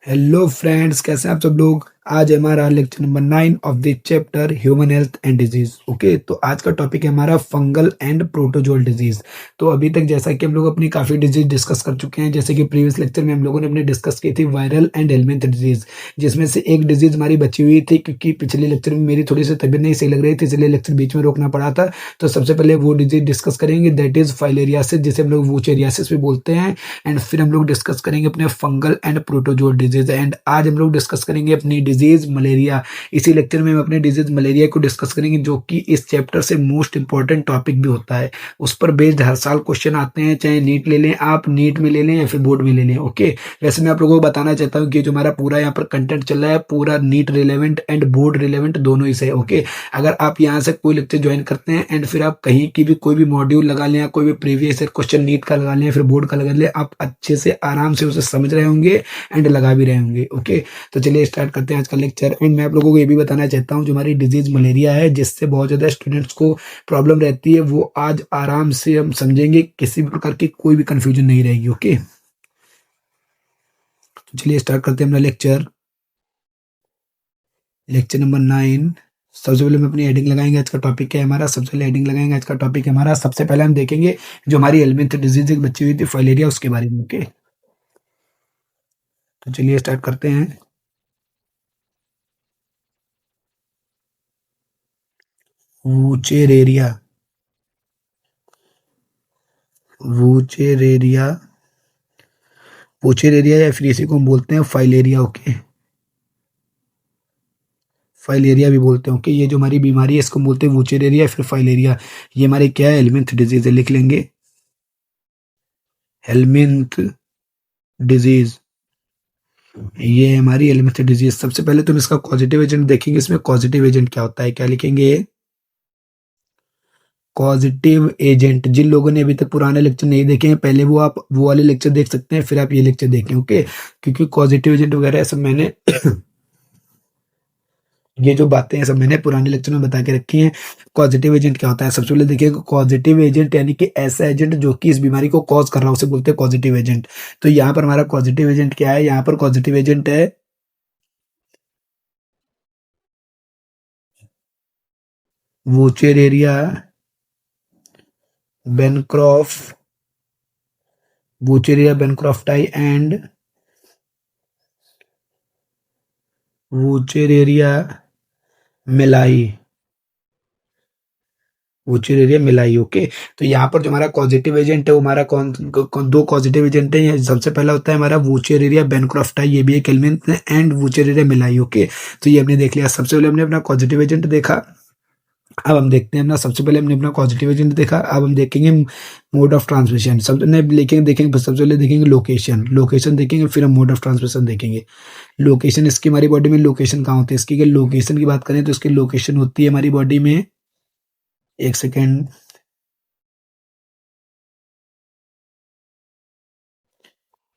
Hello friends, कैसे हैं आप सब लोग। आज है हमारा lecture number 9 of the chapter human health and disease. Okay, तो आज का टॉपिक है हमारा फंगल एंड प्रोटोजोल डिजीज। तो अभी तक जैसा कि हम लोग अपनी काफ़ी डिजीज डिस्कस कर चुके हैं, जैसे कि प्रीवियस लेक्चर में हम लोगों ने अपने डिस्कस की थी वायरल एंड हेलमिंथ डिजीज, जिसमें से एक डिजीज हमारी बची हुई थी क्योंकि पिछले लेक्चर में मेरी थोड़ी सी तबीयत नहीं सही लग रही थी, इसलिए लेक्चर बीच में रोकना पड़ा था। तो सबसे पहले वो डिजीज डिस्कस करेंगे, दैट इज फाइलेरियासिस, जिसे हम लोग वूचेरियासिस भी बोलते हैं। एंड फिर हम लोग डिस्कस करेंगे अपने fungal and protozoal disease. And आज हम लोग डिस्कस करेंगे अपनी डिजीज मलेरिया। इसी लेक्चर में हम अपने डिजीज मलेरिया को डिस्कस करेंगे, जो कि इस चैप्टर से मोस्ट इंपॉर्टेंट टॉपिक भी होता है। उस पर बेस्ड हर साल क्वेश्चन आते हैं, चाहे नीट ले लें, आप नीट में ले लें या फिर बोर्ड में ले लें। ओके, वैसे मैं आप लोगों को बताना चाहता हूँ कि जो हमारा पूरा यहाँ पर कंटेंट चल रहा है, पूरा NEET relevant and board relevant दोनों ही से। ओके, अगर आप यहाँ से कोई लेक्चर ज्वाइन करते हैं एंड फिर आप कहीं की भी कोई भी मॉड्यूल लगा लें या कोई भी प्रीवियस ईयर क्वेश्चन नीट का लगा लें या फिर बोर्ड का लगा लें, आप अच्छे से आराम से उसे समझ रहे होंगे एंड लगा भी रहे होंगे। ओके, तो चलिए स्टार्ट करते हैं आज का लेक्चर। एंड मैं आप लोगों को ये भी बताना चाहता हूँ, जो हमारी डिजीज मलेरिया है, जिससे बहुत ज़्यादा स्टूडेंट्स को प्रॉब्लम रहती है, वो आज आराम से हम समझेंगे, किसी भी प्रकार की कोई भी कंफ्यूजन नहीं रहेगी। ओके, तो चलिए स्टार्ट करते हैं अपना लेक्चर। Lecture number 9। सबसे पहले हम अपनी हेडिंग लगाएंगे, आज का टॉपिक क्या है हमारा। सबसे पहले हेडिंग लगाएंगे, आज का टॉपिक है हमारा। सबसे पहले हम देखेंगे जो हमारी हेलमिंथ डिजीज एक बची हुई थी फाइलेरिया, उसके बारे में। ओके, तो चलिए स्टार्ट करते हैं। वूचेरेरिया, वूचेरेरिया, वूचेरेरिया या फिर इसी को हम बोलते हैं फाइलेरिया। ओके, फाइलेरिया भी बोलते हैं। ओके, ये जो हमारी बीमारी है इसको हम बोलते हैं वूचेरेरिया या फिर फाइलेरिया। ये हमारी क्या है, हेलमिंथ डिजीज है, लिख लेंगे हेलमिंथ डिजीज। ये है हमारी हेलमिंथ डिजीज। सबसे पहले तुम इसका पॉजिटिव एजेंट देखेंगे, इसमें पॉजिटिव एजेंट क्या होता है, क्या लिखेंगे। पॉजिटिव एजेंट, जिन लोगों ने अभी तक पुराने लेक्चर नहीं देखे हैं, पहले वो आप वो वाले लेक्चर देख सकते हैं, फिर आप ये लेक्चर देखें। ओके, क्योंकि पॉजिटिव एजेंट वगैरह सब मैंने ये जो बातें हैं सब मैंने पुराने लेक्चर में बता के रखी हैं। पॉजिटिव एजेंट क्या होता है, सबसे पहले देखिए, पॉजिटिव एजेंट यानी कि ऐसा एजेंट जो कि इस बीमारी को कॉज कर रहा है, उसे बोलते हैं पॉजिटिव एजेंट। तो यहाँ पर हमारा पॉजिटिव एजेंट क्या है, यहाँ पर पॉजिटिव एजेंट है वोचेरेरिया बेनक्रॉफ, वोचेरिया बेनक्रॉफ्टाई एंड वोचेरेरिया मेलाई, वोचेरेरिया मेलाई। ओके, तो यहाँ पर जो हमारा पॉजिटिव एजेंट है वो हमारा दो पॉजिटिव एजेंट है। सबसे पहला होता है हमारा वोचेरेरिया बेनक्रॉफ्टाई, ये भी एक एलिमेंट है, एंड वोचेरेरिया मेलाई। ओके, तो ये हमने देख लिया। सबसे पहले हमने अपना पॉजिटिव एजेंट देखा। अब हम देखते हैं अपना, सबसे पहले हमने अपना पॉजिटिव एजेंट देखा, अब हम देखेंगे मोड ऑफ ट्रांसमिशन। सब लिखेंगे, देखेंगे सबसे पहले देखेंगे लोकेशन, लोकेशन देखेंगे, फिर हम मोड ऑफ ट्रांसमिशन देखेंगे। लोकेशन, इसकी हमारी बॉडी में लोकेशन कहाँ होती है, इसकी अगर लोकेशन की बात करें तो इसकी लोकेशन होती है हमारी बॉडी में, एक second,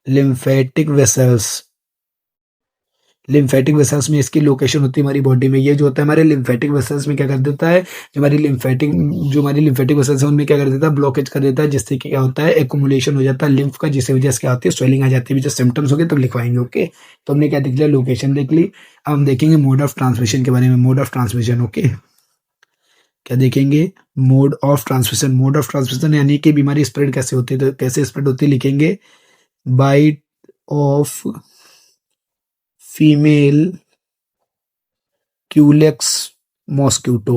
lymphatic vessels. Lymphatic vessels में इसकी लोकेशन होती है हमारी बॉडी में। ये जो होता है हमारे लिम्फेटिक वेसल्स में क्या कर देता है, जो हमारी लिम्फेटिक वेसल्स है उनमें क्या कर देता है, ब्लॉकेज कर देता है, जिससे कि क्या होता है, एक्युमुलेशन हो जाता है लिम्फ का, जिससे वजह से क्या होती है, स्वेलिंग आ जाती है। जो सिम्टम्स हो गए तब लिखवाएंगे। ओके, तो हमने क्या देख लिया, लोकेशन देख ली। अब हम देखेंगे मोड ऑफ ट्रांसमिशन के बारे में। मोड ऑफ ट्रांसमिशन, ओके, क्या देखेंगे, mode of transmission. Mode of transmission यानी कि बीमारी स्प्रेड कैसे होती है, तो कैसे स्प्रेड होती है लिखेंगे, bite of female Culex mosquito.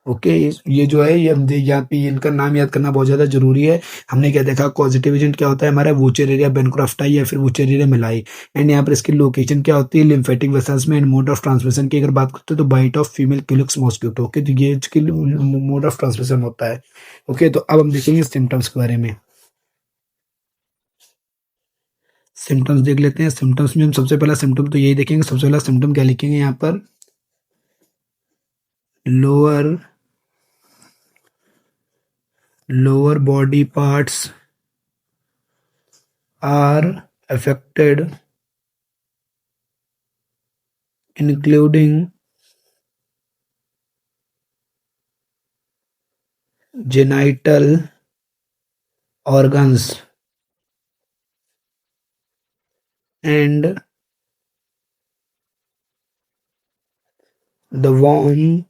Okay, ये जो है, ये हम यहाँ पे इनका नाम याद करना बहुत ज्यादा जरूरी है। हमने क्या देखा, पॉजिटिव एजेंट क्या होता है हमारा, वूचेरेरिया बेनक्रॉफ्टाई या फिर वूचेरेरिया मेलाई। एंड यहाँ पर इसकी लोकेशन क्या होती है, लिम्फेटिक वेसल्स में। एंड मोड ऑफ ट्रांसमिशन की अगर बात करते हैं तो bite of female Culex mosquito. Okay, तो ये इसकी मोड ऑफ ट्रांसमिशन होता है। ओके, तो अब हम देखेंगे सिम्टम्स के बारे में। सिम्टम्स देख लेते हैं। सिम्टम्स में हम सबसे पहला सिम्टम तो यही देखेंगे, सबसे पहला सिम्टम क्या लिखेंगे यहाँ पर, lower lower body parts are affected, including genital organs, and the worm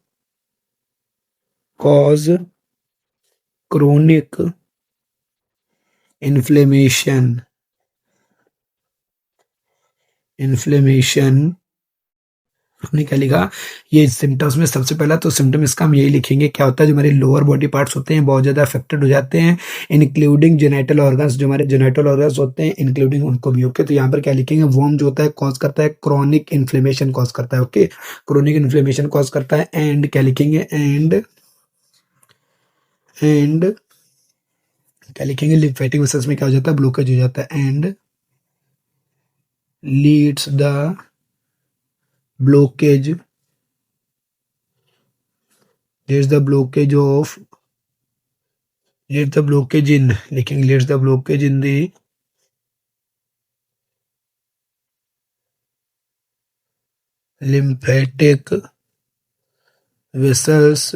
cause chronic inflammation। हमने क्या लिखा, ये सिम्टम्स में सबसे पहला तो सिम्टम इसका हम यही लिखेंगे, क्या होता है जो हमारे लोअर बॉडी पार्ट्स होते हैं बहुत ज़्यादा अफेक्टेड हो जाते हैं, इंक्लूडिंग जेनिटल ऑर्गन्स, जो हमारे जेनिटल ऑर्गन्स होते हैं इंक्लूडिंग उनको भी। ओके, तो यहाँ पर क्या लिखेंगे, वर्म जो होता है कॉज करता है क्रॉनिक इन्फ्लेमेशन कॉज करता है। ओके, क्रॉनिक इन्फ्लेमेशन कॉज करता है, एंड क्या लिखेंगे, एंड क्या लिखेंगे, लिम्फेटिक वेसल्स में क्या हो जाता है, ब्लॉकेज हो जाता है, and leads the blockage leads the blockage of leads the blockage in लिखेंगे, leads the blockage in the lymphatic vessels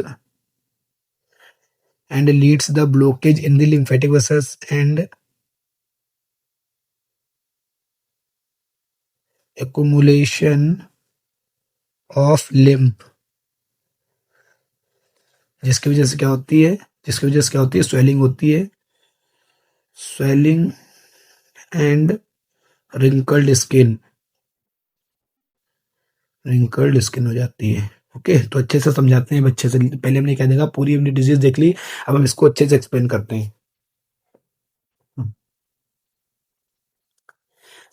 and leads the blockage in the lymphatic vessels and accumulation of lymph, जिसकी वजह से क्या होती है, जिसकी वजह से क्या होती है, स्वेलिंग होती है, स्वेलिंग एंड रिंकल्ड स्किन हो जाती है। ओके, तो अच्छे से समझाते हैं अच्छे से, पहले हमने क्या देखा, पूरी अपनी डिजीज देख ली, अब हम इसको अच्छे से एक्सप्लेन करते हैं।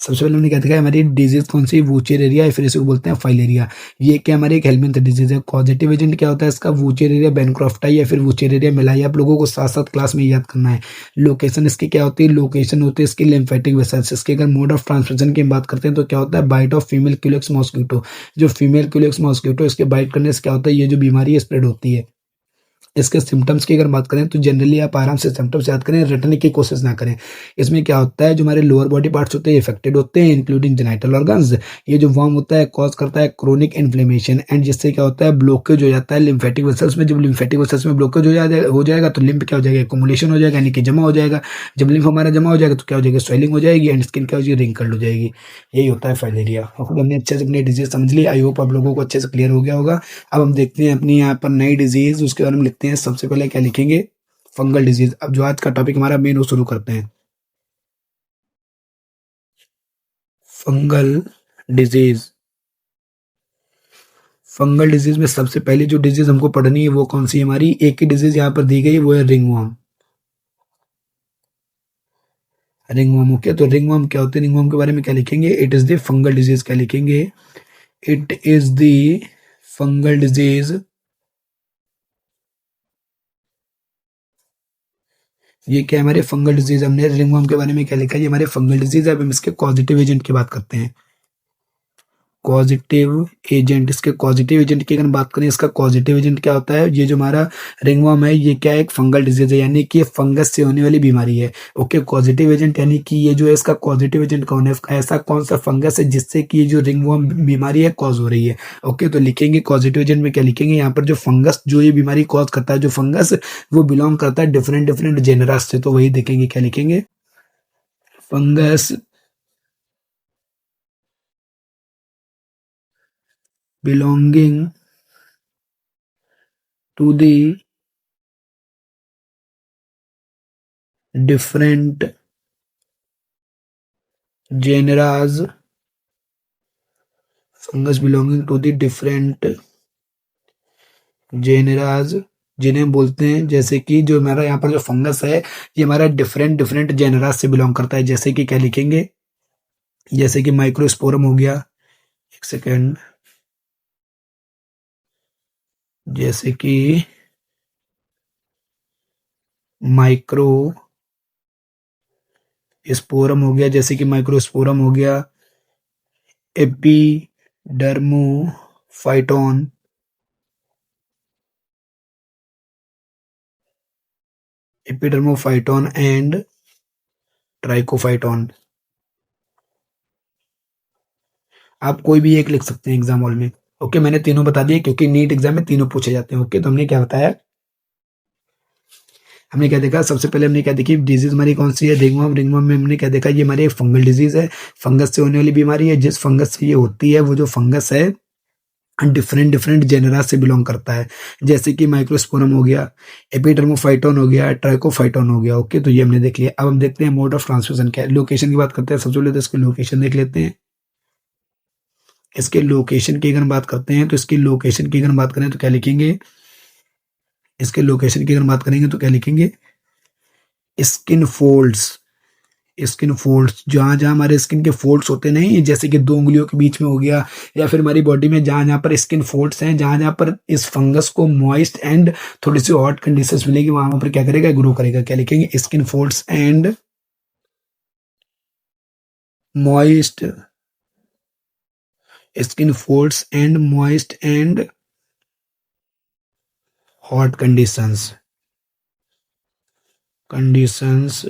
सबसे पहले हमने क्या देखा, हमारी डिजीज कौन सी, वूचेरिया या फिर इसको बोलते हैं फाइलेरिया। ये क्या हमारी एक हेलमिंथ डिजीज है। पॉजिटिव एजेंट क्या होता है इसका, वूचेरिया बैनक्रॉफ्टाई या फिर वूचेरिया मेलाई, आप लोगों को साथ साथ क्लास में याद करना है। लोकेशन इसकी क्या होती है, लोकेशन होती है इसकी लिम्फेटिक वेसल्स। इसके अगर मोड ऑफ ट्रांसमिशन की बात करते हैं तो क्या होता है, bite of female Culex mosquito. जो फीमेल क्यूलेक्स मॉस्किटो इसके बाइट करने से क्या होता है, ये जो बीमारी है स्प्रेड होती है। इसके सिम्टम्स की अगर बात करें तो जनरली आप आराम से सिम्टम्स याद करें, रटने की कोशिश ना करें। इसमें क्या होता है, जो हमारे लोअर बॉडी पार्ट्स होते हैं इफेक्टेड होते हैं इंक्लूडिंग जेनिटल ऑर्गन्स। ये जो वर्म होता है कॉज करता है क्रोनिक इन्फ्लेमेशन, एंड जिससे क्या होता है, ब्लॉकेज हो जाता है लिम्फेटिक वेसल्स में। जब लिम्फेटिक वेसल्स में ब्लॉकेज हो जाएगा तो लिम्फ क्या हो जाएगा, एक्युमुलेशन हो जाएगा, यानी कि जमा हो जाएगा। जब लिम्फ हमारा जमा हो जाएगा तो क्या हो जाएगा, स्वेलिंग हो जाएगी, एंड स्किन क्या हो जाएगी, रिंकल्ड हो जाएगी। यही होता है फाइलेरिया। हमने अच्छे से अपनी डिजीज समझ ली, आई होप आप लोगों को अच्छे से क्लियर हो गया होगा। अब हम देखते हैं अपनी यहाँ पर नई डिजीज, उसके बारे में लिखते हैं। सबसे पहले क्या लिखेंगे, फंगल डिजीज। अब जो आज का टॉपिक हमारा मेन वो शुरू करते हैं, फंगल डिजीज। फंगल डिजीज में सबसे पहली जो डिजीज हमको पढ़नी है वो कौन सी है, हमारी एक ही डिजीज यहाँ पर दी गई, वो है रिंगवर्म। रिंगवर्म, ओके, तो रिंगवर्म क्या होते हैं, रिंगवर्म के बारे में क्या लिखेंगे, it is the fungal disease. क्या लिखेंगे, it is the fungal disease. ये क्या है, हमारे फंगल डिजीज। हमने रिंगवर्म के बारे में क्या लिखा है, ये हमारे फंगल डिजीज है। अब हम इसके पॉजिटिव एजेंट की बात करते हैं। पॉजिटिव एजेंट, इसके पॉजिटिव एजेंट की अगर बात करें, इसका पॉजिटिव एजेंट क्या होता है, ये जो हमारा रिंगवर्म है ये क्या है, एक फंगल डिजीज है, यानी कि ये फंगस से होने वाली बीमारी है। ओके, पॉजिटिव एजेंट यानी कि ये जो है इसका पॉजिटिव एजेंट कौन है, ऐसा कौन सा फंगस है जिससे कि ये जो रिंगवर्म बीमारी है कॉज हो रही है। ओके, तो लिखेंगे पॉजिटिव एजेंट में क्या लिखेंगे, यहाँ पर जो फंगस जो ये बीमारी कॉज करता है, जो फंगस वो बिलोंग करता है डिफरेंट डिफरेंट जेनरास से, तो वही देखेंगे, क्या लिखेंगे, fungus belonging to the different genres, fungus belonging to the different genres, जिन्हें बोलते हैं, जैसे कि जो हमारा यहाँ पर जो फंगस है ये हमारा डिफरेंट डिफरेंट जेनरास से बिलोंग करता है। जैसे कि क्या लिखेंगे, जैसे कि माइक्रोस्पोरम हो गया, एक सेकेंड, जैसे कि माइक्रो स्पोरम हो गया, जैसे कि माइक्रोस्पोरम हो गया, एपिडर्मोफाइटोन, एपिडर्मोफाइटोन एंड ट्राइकोफाइटोन। आप कोई भी एक लिख सकते हैं एग्जाम हॉल में। ओके, मैंने तीनों बता दिए क्योंकि नीट एग्जाम में तीनों पूछे जाते हैं। ओके, तो हमने क्या बताया, हमने क्या देखा, सबसे पहले हमने क्या देखी डिजीज हमारी कौन सी है, रिंगवर्म। रिंगवर्म में हमने क्या देखा, ये हमारी एक फंगल डिजीज है, फंगस से होने वाली बीमारी है। जिस फंगस से ये होती है वो जो फंगस है डिफरेंट डिफरेंट जेनरा से बिलोंग करता है, जैसे कि माइक्रोस्पोरम हो गया, एपिडर्मोफाइटोन हो गया, ट्राइकोफाइटोन हो गया। ओके, तो ये हमने देख लिया। अब हम देखते हैं मोड ऑफ ट्रांसमिशन क्या है। लोकेशन की बात करते हैं। सबसे पहले तो इसकी लोकेशन देख लेते हैं। इसके लोकेशन की अगर बात करते हैं तो इसकी लोकेशन की अगर बात करें तो क्या लिखेंगे, इसके लोकेशन की अगर बात करेंगे तो क्या लिखेंगे, स्किन फोल्ड्स। स्किन फोल्ड्स, जहां जहां हमारे स्किन के फोल्ड्स होते नहीं, जैसे कि 2 उंगलियों के बीच में हो गया, या फिर हमारी बॉडी में जहां जहां पर स्किन फोल्ड्स हैं, जहां जहां पर इस फंगस को मॉइस्ट एंड थोड़ी सी हॉट कंडीशंस मिलेगी, वहां पर क्या करेगा, ग्रो करेगा। क्या लिखेंगे, skin folds and moist, skin folds and moist and hot conditions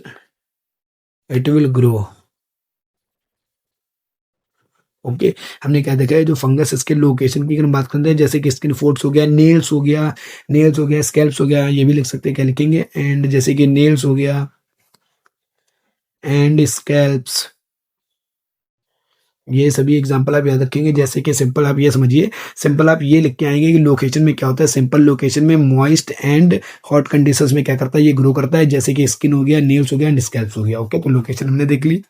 it will grow. Okay, हमने क्या देखा है, जो फंगस इसके लोकेशन की अगर बात करते हैं, जैसे कि स्किन फोर्ट्स हो गया, नेल्स हो गया, नेल्स हो गया, स्कैल्प्स हो गया, ये भी लिख सकते हैं। क्या लिखेंगे, एंड जैसे कि नेल्स हो गया एंड स्कैल्प्स, ये सभी एग्जांपल आप याद रखेंगे। जैसे कि सिंपल आप ये समझिए, सिंपल आप ये लिख के आएंगे कि लोकेशन में क्या होता है। सिंपल लोकेशन में मॉइस्ट एंड हॉट कंडीशंस में क्या करता है, ये ग्रो करता है, जैसे कि स्किन हो गया, नेल्स हो गया एंड स्कैल्प्स हो गया। ओके, तो लोकेशन हमने देख ली।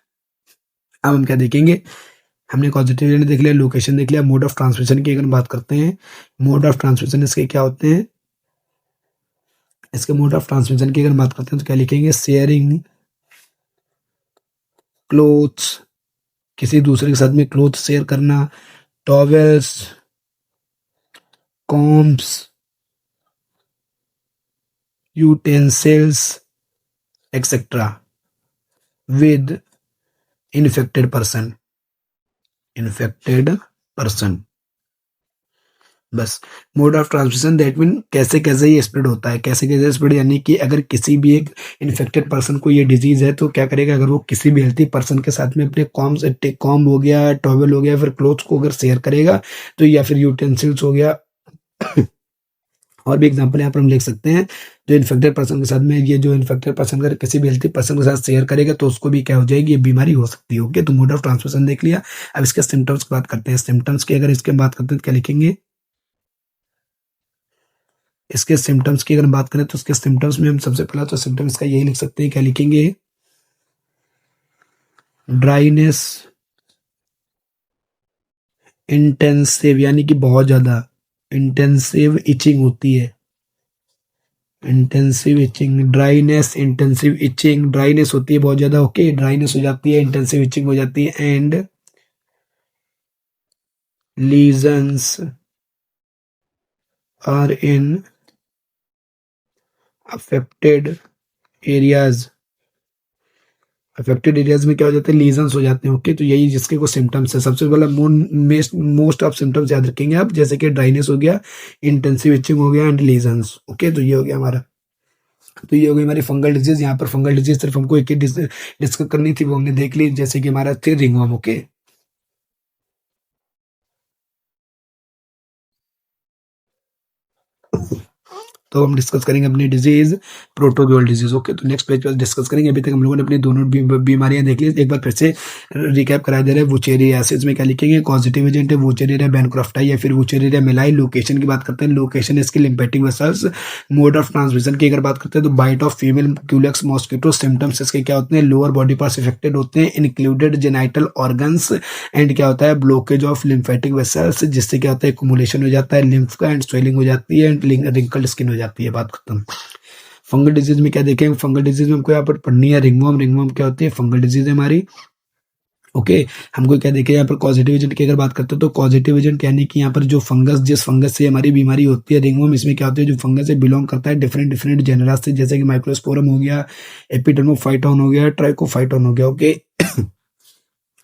अब हम क्या देखेंगे, हमने पॉजिटिव देख लिया, लोकेशन देख लिया। मोड ऑफ ट्रांसमिशन की अगर बात करते हैं, मोड ऑफ ट्रांसमिशन इसके क्या होते हैं, इसके मोड ऑफ ट्रांसमिशन की अगर बात करते हैं तो क्या लिखेंगे, शेयरिंग क्लोथ्स, किसी दूसरे के साथ में क्लोथ शेयर करना, towels, combs, utensils etcetera with infected person, infected person. बस, mode of transmission that mean कैसे कैसे ये स्प्रेड होता है, कैसे कैसे स्प्रेड, यानी कि अगर किसी भी एक इन्फेक्टेड पर्सन को ये डिजीज है तो क्या करेगा, अगर वो किसी भी हेल्थी पर्सन के साथ में अपने कॉम हो गया, टॉवेल हो गया, फिर क्लोथ्स को अगर शेयर करेगा तो, या फिर यूटेंसिल्स हो गया और भी एग्जांपल यहाँ पर हम लिख सकते हैं। जो इन्फेक्टेड पर्सन के साथ में, ये जो इन्फेक्टेड पर्सन अगर किसी भी हेल्थी पर्सन के साथ शेयर करेगा तो उसको भी क्या हो जाएगी, ये बीमारी हो सकती है। ओके, तो मोड ऑफ ट्रांसमिशन देख लिया। अब इसके सिम्टम्स की बात करते हैं। सिम्टम्स की अगर इसके बात करते हैं तो क्या लिखेंगे, इसके सिम्टम्स की अगर बात करें तो इसके सिम्टम्स में हम सबसे पहला तो सिम्टम्स का यही लिख सकते हैं। क्या लिखेंगे, ड्राइनेस, इंटेंसिव यानी कि बहुत ज्यादा, इंटेंसिव इचिंग होती है, intensive itching, dryness, intensive itching, dryness होती है बहुत ज्यादा। ओके, ड्राइनेस हो जाती है, इंटेंसिव इचिंग हो जाती है, and lesions are in affected areas. Affected areas में क्या हो जाते हैं, लीजन्स हो जाते हैं। ओके, तो यही जिसके को सिम्टम्स है। सबसे पहला मोस्ट ऑफ सिम्टम्स याद रखेंगे आप, जैसे कि ड्राइनेस हो गया, इंटेंसिव इचिंग हो गया एंड लीजन्स। ओके, तो ये हो गया हमारा, तो ये हो गई हमारी फंगल डिजीज। यहाँ पर फंगल डिजीज सिर्फ हमको एक ही डिस्कस करनी थी, वो हमने देख ली, जैसे कि हमारा थी रिंगवर्म। ओके, तो हम डिस्कस करेंगे अपनी डिजीज, प्रोटोजोअल डिजीज। ओके, तो नेक्स्ट पेज पर डिस्कस करेंगे। अभी तक हम लोगों ने अपनी दोनों बीमारियां देख ली, एक बार फिर से रिकैप करा दे रहे हैं। वुचेरियासिस में क्या लिखेंगे, कॉजेटिव एजेंट है वुचेरिया बैनक्रॉफ्टाई या फिर वुचेरिया मेलाई। लोकेशन की बात करते हैं, लोकेशन इसकी lymphatic vessels. Mode of transmission की अगर बात करते हैं तो bite of female Culex mosquito. Symptoms इसके क्या होते हैं, लोअर बॉडी पार्ट्स इफेक्टेड होते हैं, इंक्लूडेड जेनाइटल ऑर्गन्स, एंड क्या होता है, ब्लॉकेज ऑफ लिम्फेटिक वेसल्स, जिससे क्या होता है, एक्युमुलेशन हो जाता है लिम्फ का, एंड स्वेलिंग हो जाती है, एंड रिंकल्ड स्किन हो जाती है। बात खत्म। फंगल डिजीज में क्या देखेंगे, फंगल डिजीज में हमको यहाँ पर पढ़नी है रिंगवर्म। रिंगवर्म क्या होती है, फंगल डिजीज है हमारी। ओके, हमको क्या देखें, यहाँ पर पॉजिटिव एजेंट की अगर बात करते हैं तो पॉजिटिव एजेंट यानी कि यहाँ पर जो फंगस, जिस फंगस से हमारी बीमारी होती है रिंगवर्म, इसमें क्या होता है, जो फंगस से बिलोंग करता है डिफरेंट डिफरेंट जेनरा से, जैसे कि माइक्रोस्पोरम हो गया, एपिडर्मोफाइटोन हो गया, ट्राइकोफाइटोन हो गया। ओके,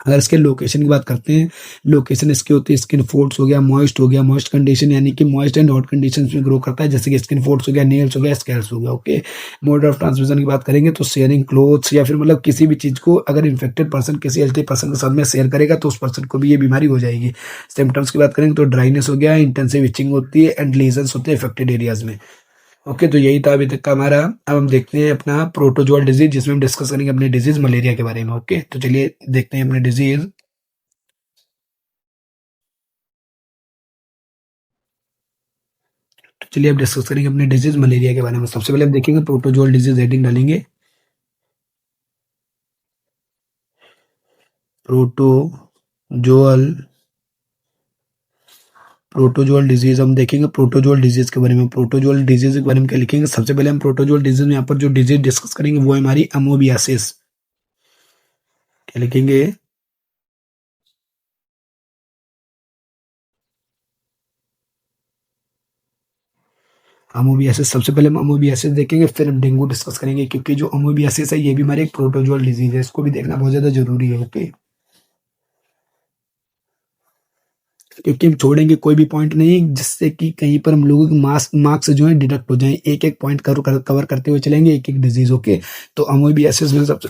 अगर इसके लोकेशन की बात करते हैं, लोकेशन इसकी होती है स्किन फोर्ट्स हो गया, मॉइस्ट हो गया, मॉइस्ट कंडीशन यानी कि मॉइस्ट एंड हॉट कंडीशंस में ग्रो करता है, जैसे कि स्किन फोर्ट्स हो गया, नेल्स हो गया, स्कैल्स हो गया। ओके, मोड ऑफ ट्रांसमिशन की बात करेंगे तो शेयरिंग क्लोथ्स, या फिर मतलब किसी भी चीज को अगर इन्फेक्टेड पर्सन किसी हेल्थी पर्सन के साथ में शेयर करेगा तो उस पर्सन को भी ये बीमारी हो जाएगी। सिम्टम्स की बात करेंगे तो ड्राइनेस हो गया, इंटेंसिव इचिंग होती है, एंड लीजन्स होते हैं इफेक्टेड एरियाज में। ओके, तो यही था अभी तक का हमारा। अब हम देखते हैं अपना प्रोटोजोअल डिजीज, जिसमें हम डिस्कस करेंगे अपने डिजीज मलेरिया के बारे में। ओके, तो चलिए देखते हैं अपने डिजीज। तो चलिए अब डिस्कस करेंगे अपने डिजीज मलेरिया के बारे में। सबसे पहले हम देखेंगे प्रोटोजोअल डिजीज, हेडिंग डालेंगे प्रोटोजोअल। प्रोटोजोअल डिजीज हम देखेंगे प्रोटोजोअल डिजीज के बारे में। प्रोटोजोअल डिजीज के बारे में क्या लिखेंगे? सबसे पहले हम प्रोटोजोअल डिजीज में यहाँ पर जो डिजीज डिस्कस करेंगे वो है हमारी अमोबियासिस। क्या लिखेंगे? अमोबियासिस। सबसे पहले हम अमोबियासिस देखेंगे, फिर हम डेंगू डिस्कस करेंगे, क्योंकि जो अमोबियासिस है ये भी हमारे एक प्रोटोजोअल डिजीज है, इसको भी देखना बहुत ज्यादा जरूरी है। ओके, क्योंकि हम छोड़ेंगे कोई भी पॉइंट नहीं जिससे कि कहीं पर हम लोगों के मार्क्स जो है डिडक्ट हो जाए। एक एक पॉइंट कवर करते हुए चलेंगे, एक एक डिजीज। ओके, तो अमोबियासिस में सबसे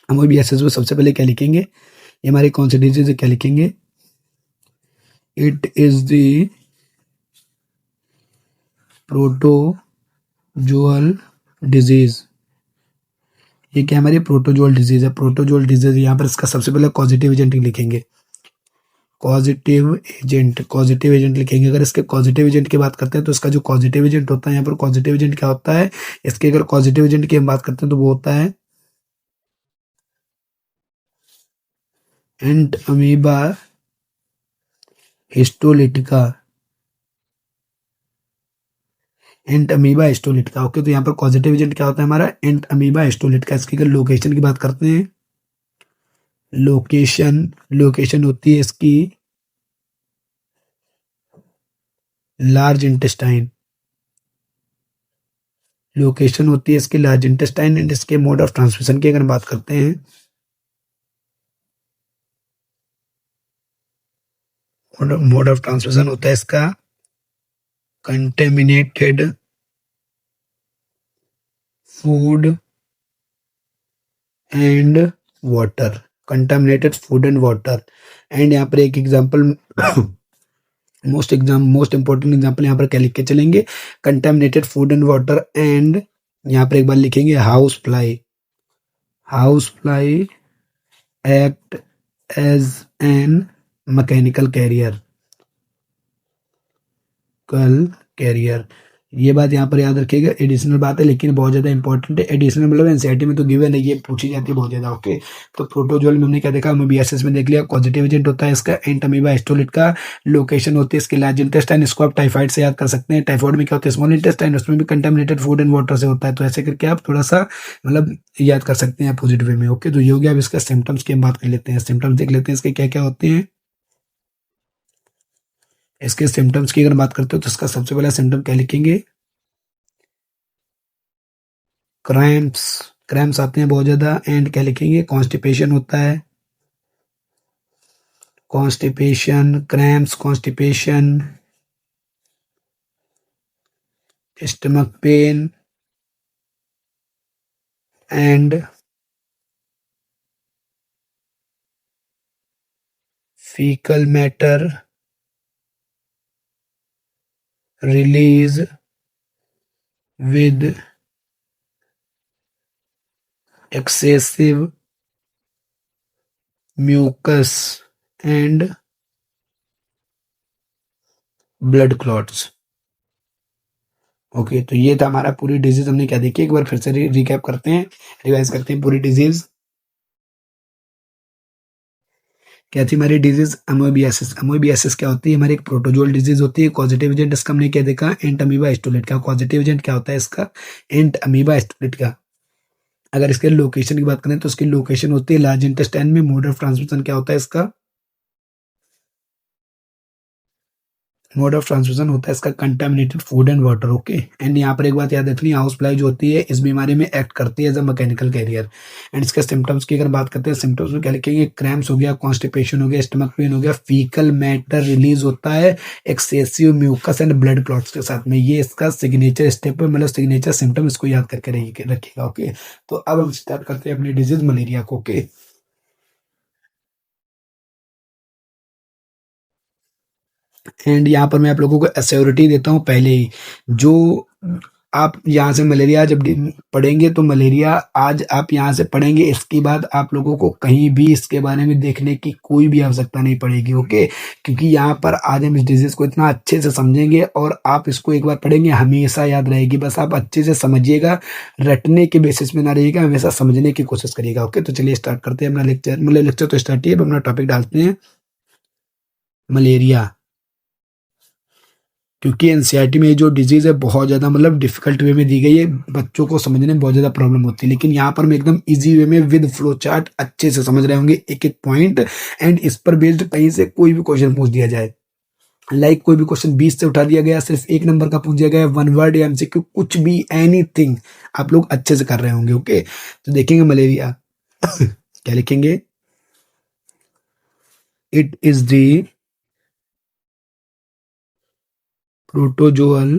अमोबियासिस में सबसे पहले क्या लिखेंगे? ये हमारी कौन सी डिजीज है? क्या लिखेंगे? It is the protozoal disease. ये क्या हमारी प्रोटोजोअल डिजीज है? प्रोटोजोअल डिजीज यहाँ पर इसका सबसे पहले पॉजिटिव एजेंट लिखेंगे। पॉजिटिव एजेंट लिखेंगे। अगर इसके पॉजिटिव एजेंट की बात करते हैं तो इसका जो पॉजिटिव एजेंट होता है, यहाँ पर पॉजिटिव एजेंट क्या होता है? इसके अगर पॉजिटिव एजेंट की हम बात करते हैं तो वो होता है एंट अमीबा हिस्टोलिटिका। एंट अमीबा हिस्टोलिटिका। ओके, तो यहाँ पर पॉजिटिव एजेंट क्या होता है हमारा? एंट अमीबा हिस्टोलिटिका। इसकी अगर लोकेशन की बात करते हैं, लोकेशन लोकेशन होती है इसकी लार्ज इंटेस्टाइन। लोकेशन होती है इसकी लार्ज इंटेस्टाइन। एंड इसके मोड ऑफ ट्रांसमिशन की अगर बात करते हैं, मोड ऑफ ट्रांसमिशन होता है इसका contaminated food and water. Contaminated food and water. And यहाँ पर एक एग्जाम्पल, मोस्ट इंपॉर्टेंट एग्जाम्पल यहाँ पर क्या लिख के चलेंगे? Contaminated food and water. And यहाँ पर एक बार लिखेंगे house fly. House fly act as an mechanical carrier. कल कैरियर। ये बात यहाँ पर याद रखिएगा, एडिशनल बात है लेकिन बहुत ज्यादा इंपॉर्टेंट है। एडिशनल मतलब एनसीईआरटी में तो गिवन है, ये पूछी जाती है बहुत ज्यादा। ओके, तो प्रोटोजोल में हमने क्या देखा? अमीबियासिस में देख लिया, पॉजिटिव एजेंट होता है इसका एंट अमीबा हिस्टोलिट का। लोकेशन होती है इसके लार्ज इंटेस्टाइन। इसको आप टाइफाइड से याद कर सकते हैं। टाइफाइड में क्या होता है? स्मॉल इंटेस्टाइन, उसमें भी कंटामिनेटेड फूड एंड वाटर से होता है। तो ऐसे करके आप थोड़ा सा मतलब याद कर सकते हैं पॉजिटिव वे में। ओके, तो ये हो गया। अब इसका सिम्टम्स की हम बात कर लेते हैं। सिम्टम्स देख लेते हैं इसके क्या क्या होते हैं। इसके सिम्टम्स की अगर बात करते हो तो इसका सबसे पहला सिम्टम क्या लिखेंगे? क्रैम्प्स। क्रैम्प्स आते हैं बहुत ज्यादा। एंड क्या लिखेंगे? कॉन्स्टिपेशन होता है। Constipation, cramps, constipation, stomach pain and faecal matter release with excessive mucus and blood clots. Okay, तो ये था हमारा पूरी डिजीज। हमने क्या देखी एक बार फिर से रिकैप करते हैं, रिवाइज करते हैं पूरी डिजीज। क्या थी हमारी डिजीज? अमोबियासिस। अमोबियासिस क्या होती है? हमारी एक प्रोटोजोल डिजीज होती है। पॉजिटिव एजेंट इसका हमने क्या देखा? एंट अमीबा हिस्टोलिट का। पॉजिटिव एजेंट क्या होता है इसका? एंट अमीबा हिस्टोलिट का। अगर इसके लोकेशन की बात करें तो इसकी लोकेशन होती है लार्ज इंटेस्टाइन में। मोड ऑफ ट्रांसमिशन क्या होता है इसका? मोड ऑफ ट्रांसमिशन होता है इसका contaminated food and water. Okay, and यहाँ पर एक बात याद रखनी, हाउस फ्लाई जो होती है इस बीमारी में एक्ट करती है as a mechanical carrier. And इसके सिम्टम्स की अगर बात करते हैं, सिम्टम्स में क्या लिखेंगे? क्रैम्प्स हो गया, कॉन्स्टिपेशन हो गया, स्टमक पेन हो गया, फीकल मैटर रिलीज होता है, excessive mucus and blood clots के साथ में। ये इसका सिग्नेचर स्टेप है, मतलब सिग्नेचर सिम्टम, इसको याद करके रखिएगा। ओके, तो अब हम स्टार्ट करते हैं अपनी डिजीज मलेरिया को। ओके, एंड यहाँ पर मैं आप लोगों को एश्योरिटी देता हूँ पहले ही, जो आप यहाँ से मलेरिया जब पढ़ेंगे तो मलेरिया आज आप यहाँ से पढ़ेंगे, इसके बाद आप लोगों को कहीं भी इसके बारे में देखने की कोई भी आवश्यकता नहीं पड़ेगी। ओके, क्योंकि यहाँ पर आज हम इस डिजीज को इतना अच्छे से समझेंगे और आप इसको एक बार पढ़ेंगे हमेशा याद रहेगी। बस आप अच्छे से समझिएगा, रटने के बेसिस में ना रहिएगा, हमेशा समझने की कोशिश करिएगा। ओके, तो चलिए स्टार्ट करते हैं अपना लेक्चर। मतलब लेक्चर तो स्टार्ट ही है, अपना टॉपिक डालते हैं मलेरिया। क्योंकि एनसीईआरटी में जो डिजीज है बहुत ज़्यादा मतलब डिफिकल्ट वे में दी गई है, बच्चों को समझने में बहुत ज़्यादा प्रॉब्लम होती है, लेकिन यहाँ पर मैं एकदम इजी वे में विद फ्लो चार्ट अच्छे से समझ रहे होंगे एक एक पॉइंट। एंड इस पर बेस्ड कहीं से कोई भी क्वेश्चन पूछ दिया जाए, लाइक कोई भी क्वेश्चन 20 से उठा दिया गया, सिर्फ एक नंबर का पूछ दिया गया, वन वर्ड या एमसीक्यू, कुछ भी एनीथिंग, आप लोग अच्छे से कर रहे होंगे। ओके, तो देखेंगे मलेरिया क्या लिखेंगे, it is the protozoal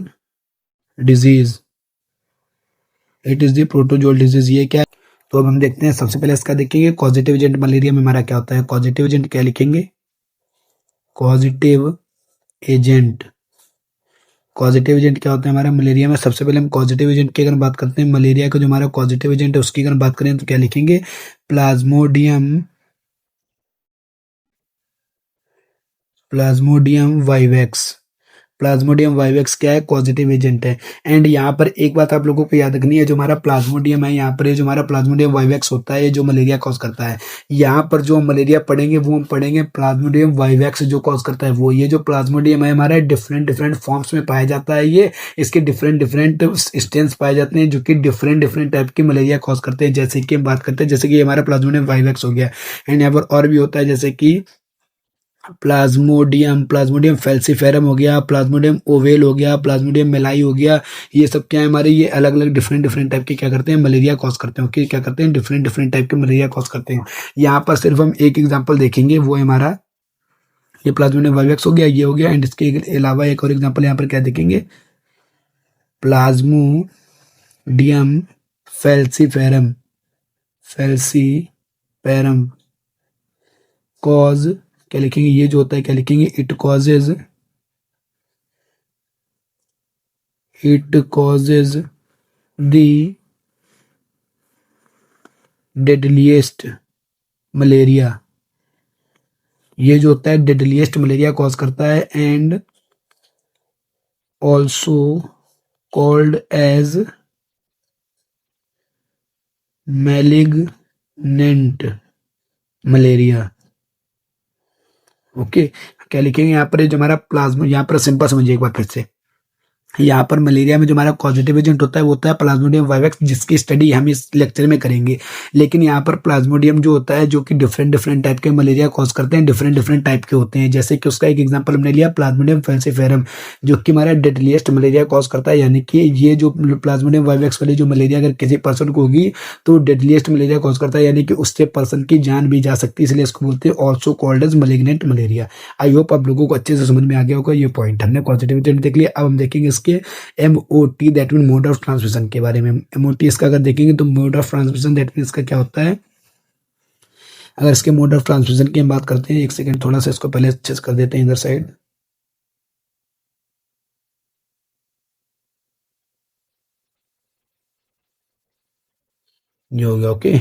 disease, it is the protozoal disease, ये क्या है? तो अब हम देखते हैं, सबसे पहले इसका देखेंगे कॉजेटिव एजेंट मलेरिया में हमारा क्या होता है। कॉजेटिव एजेंट क्या लिखेंगे, कॉजेटिव एजेंट, कॉजेटिव एजेंट क्या होता है हमारा मलेरिया में। सबसे पहले हम कॉजेटिव एजेंट की अगर बात करते हैं, मलेरिया का जो हमारा कॉजेटिव एजेंट है उसकी अगर बात करें तो क्या लिखेंगे, Plasmodium, Plasmodium vivax. Plasmodium vivax क्या है, पॉजिटिव एजेंट है। एंड यहाँ पर एक बात आप लोगों को याद रखनी है, जो हमारा प्लाज्मोडियम है, यहाँ पर ये जो हमारा प्लाज्मोडियम वाइवेक्स होता है, ये जो मलेरिया कॉज करता है। यहाँ पर जो हम मलेरिया पढ़ेंगे वो हम पढ़ेंगे प्लाज्मोडियम वाइवेक्स जो कॉज करता है वो। ये जो प्लाज्मोडियम है हमारा डिफरेंट डिफरेंट फॉर्म्स में पाया जाता है, ये इसके डिफरेंट डिफरेंट स्ट्रेन्स पाए जाते हैं जो कि डिफरेंट डिफरेंट टाइप की मलेरिया कॉज करते हैं। जैसे कि हम बात करते हैं, जैसे कि हमारा प्लाज्मोडियम वाइवेक्स हो गया, एंड यहाँ पर और भी होता है जैसे कि प्लाज्मोडियम, प्लाज्मोडियम फेल्सीफेरम हो गया, प्लाज्मोडियम ओवेल हो गया, प्लाज्मोडियम मेलाई हो गया। ये सब क्या है हमारे, ये अलग अलग डिफरेंट डिफरेंट टाइप के क्या करते हैं, मलेरिया कॉज करते हैं। ओके, क्या करते हैं, डिफरेंट डिफरेंट टाइप के मलेरिया कॉज करते हैं। यहाँ पर सिर्फ हम एक एग्जाम्पल देखेंगे, वो है हमारा ये प्लाज्मोडियम वाइवेक्स हो गया, ये हो गया। एंड इसके अलावा एक और एग्जाम्पल यहाँ पर क्या देखेंगे, प्लाज्मोडियम फेल्सीफेरम, फेल्सीफेरम कॉज क्या लिखेंगे, ये जो होता है क्या लिखेंगे, it causes the deadliest malaria. ये जो होता है डेडलीस्ट मलेरिया कॉज करता है, and also called as malignant malaria. Okay, क्या लिखेंगे यहाँ पर, जो हमारा प्लाज्मा, यहाँ पर सिंपल समझिए एक बार फिर से, यहाँ पर मलेरिया में जो हमारा पॉजिटिव एजेंट होता है वो होता है प्लाज्मोडियम वाइवेक्स, जिसकी स्टडी हम इस लेक्चर में करेंगे। लेकिन यहाँ पर प्लाज्मोडियम जो होता है, जो कि डिफरेंट डिफरेंट टाइप के मलेरिया कॉज करते हैं, डिफरेंट डिफरेंट टाइप के होते हैं। जैसे कि उसका एक एग्जांपल हमने लिया प्लाज्मोडियम फेल्सीफेरम, जो कि हमारा डेडलीस्ट मलेरिया कॉज करता है। यानी कि ये जो प्लाज्मोडियम वाइवेक्स वाली जो मलेरिया अगर किसी पर्सन को होगी तो डेडलीस्ट मलेरिया कॉज करता है, यानी कि उससे पर्सन की जान भी जा सकती है, इसलिए इसको बोलते हैं also called as malignant malaria. I hope आप लोगों को अच्छे से समझ में आ गया होगा ये पॉइंट। हमने पॉजिटिव एजेंट देख लिया, अब हम देखेंगे इसके MOT, that mean mode of transmission के बारे में। MOT इसका अगर देखेंगे तो mode of transmission, that mean इसका क्या होता है। अगर इसके मोड ऑफ ट्रांसमिशन की हम बात करते हैं, एक सेकंड थोड़ा सा इसको पहले अच्छे से कर देते हैं इधर साइड, ये हो गया। ओके,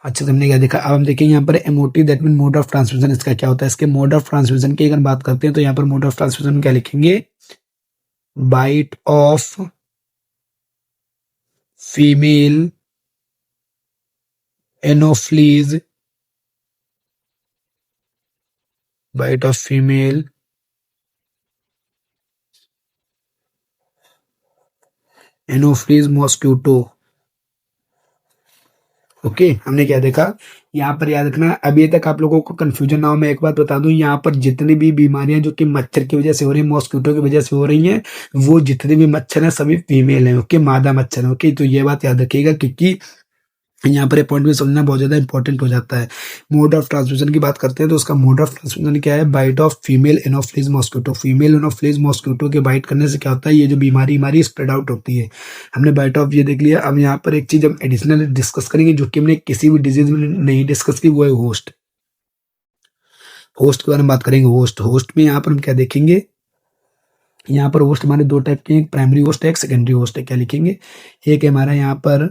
अच्छा तो हमने क्या देखा, अब हम देखेंगे यहाँ पर MOT, that mean mode of transmission, इसका क्या होता है। इसके मोड ऑफ ट्रांसमिशन की अगर बात करते हैं तो यहाँ पर मोड ऑफ ट्रांसमिशन क्या लिखेंगे, bite of female Anopheles, bite of female Anopheles mosquito. Okay, हमने क्या देखा, यहाँ पर याद रखना, अभी तक आप लोगों को कंफ्यूजन ना हो, मैं एक बात बता दूं, यहाँ पर जितनी भी बीमारियां जो कि मच्छर की वजह से हो रही है, मॉस्किटो की वजह से हो रही हैं, वो जितने भी मच्छर हैं सभी फीमेल हैं। ओके, मादा मच्छर है। ओके, तो ये बात याद रखिएगा, क्योंकि यहाँ पर ये पॉइंट भी समझना बहुत ज़्यादा इंपॉर्टेंट हो जाता है। मोड ऑफ ट्रांसमिशन की बात करते हैं तो उसका मोड ऑफ ट्रांसमिशन क्या है? Bite of female Anopheles mosquito. Female Anopheles mosquito के बाइट करने से क्या होता है? ये जो बीमारी हमारी स्प्रेड आउट होती है। हमने बाइट ऑफ ये देख लिया। अब यहाँ पर एक चीज़ हम एडिशनल डिस्कस करेंगे जो कि हमने किसी भी डिजीज में नहीं डिस्कस की, वो है होस्ट। होस्ट के बारे में बात करेंगे। होस्ट में यहाँ पर हम क्या देखेंगे? यहाँ पर होस्ट हमारे दो टाइप के हैं, एक प्राइमरी होस्ट है, एक सेकेंडरी होस्ट है। क्या लिखेंगे? एक है हमारा यहाँ पर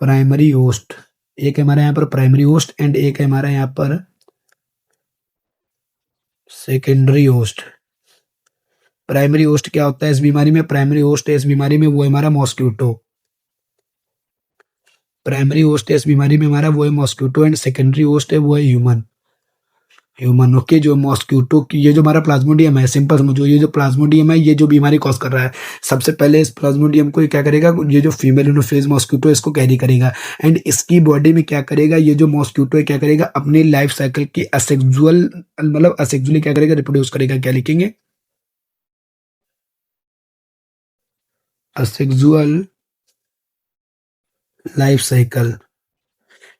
प्राइमरी होस्ट, एक है हमारा यहाँ पर प्राइमरी होस्ट एंड एक है हमारा यहाँ पर सेकेंडरी होस्ट। प्राइमरी होस्ट क्या होता है इस बीमारी में? प्राइमरी होस्ट है इस बीमारी में वो है हमारा मॉस्क्यूटो। प्राइमरी होस्ट है इस बीमारी में हमारा वो है मॉस्क्यूटो एंड सेकेंडरी होस्ट है वो है ह्यूमन। ओके, जो मॉस्क्यूटो की ये जो हमारा प्लाज्मोडियम है, सिंपल समझो, ये जो प्लाज्मोडियम है ये जो बीमारी कॉज कर रहा है, सबसे पहले इस प्लाज्मोडियम को क्या करेगा? ये जो फीमेल एनोफ्लिस मॉस्क्यूटो इसको कैरी करेगा एंड इसकी बॉडी में क्या करेगा? ये जो मॉस्क्यूटो है क्या करेगा? अपनी लाइफ साइकिल की असेक्सुअल मतलब असेक्सुअली क्या करेगा? रिप्रोड्यूस करेगा। क्या लिखेंगे? Asexual life cycle.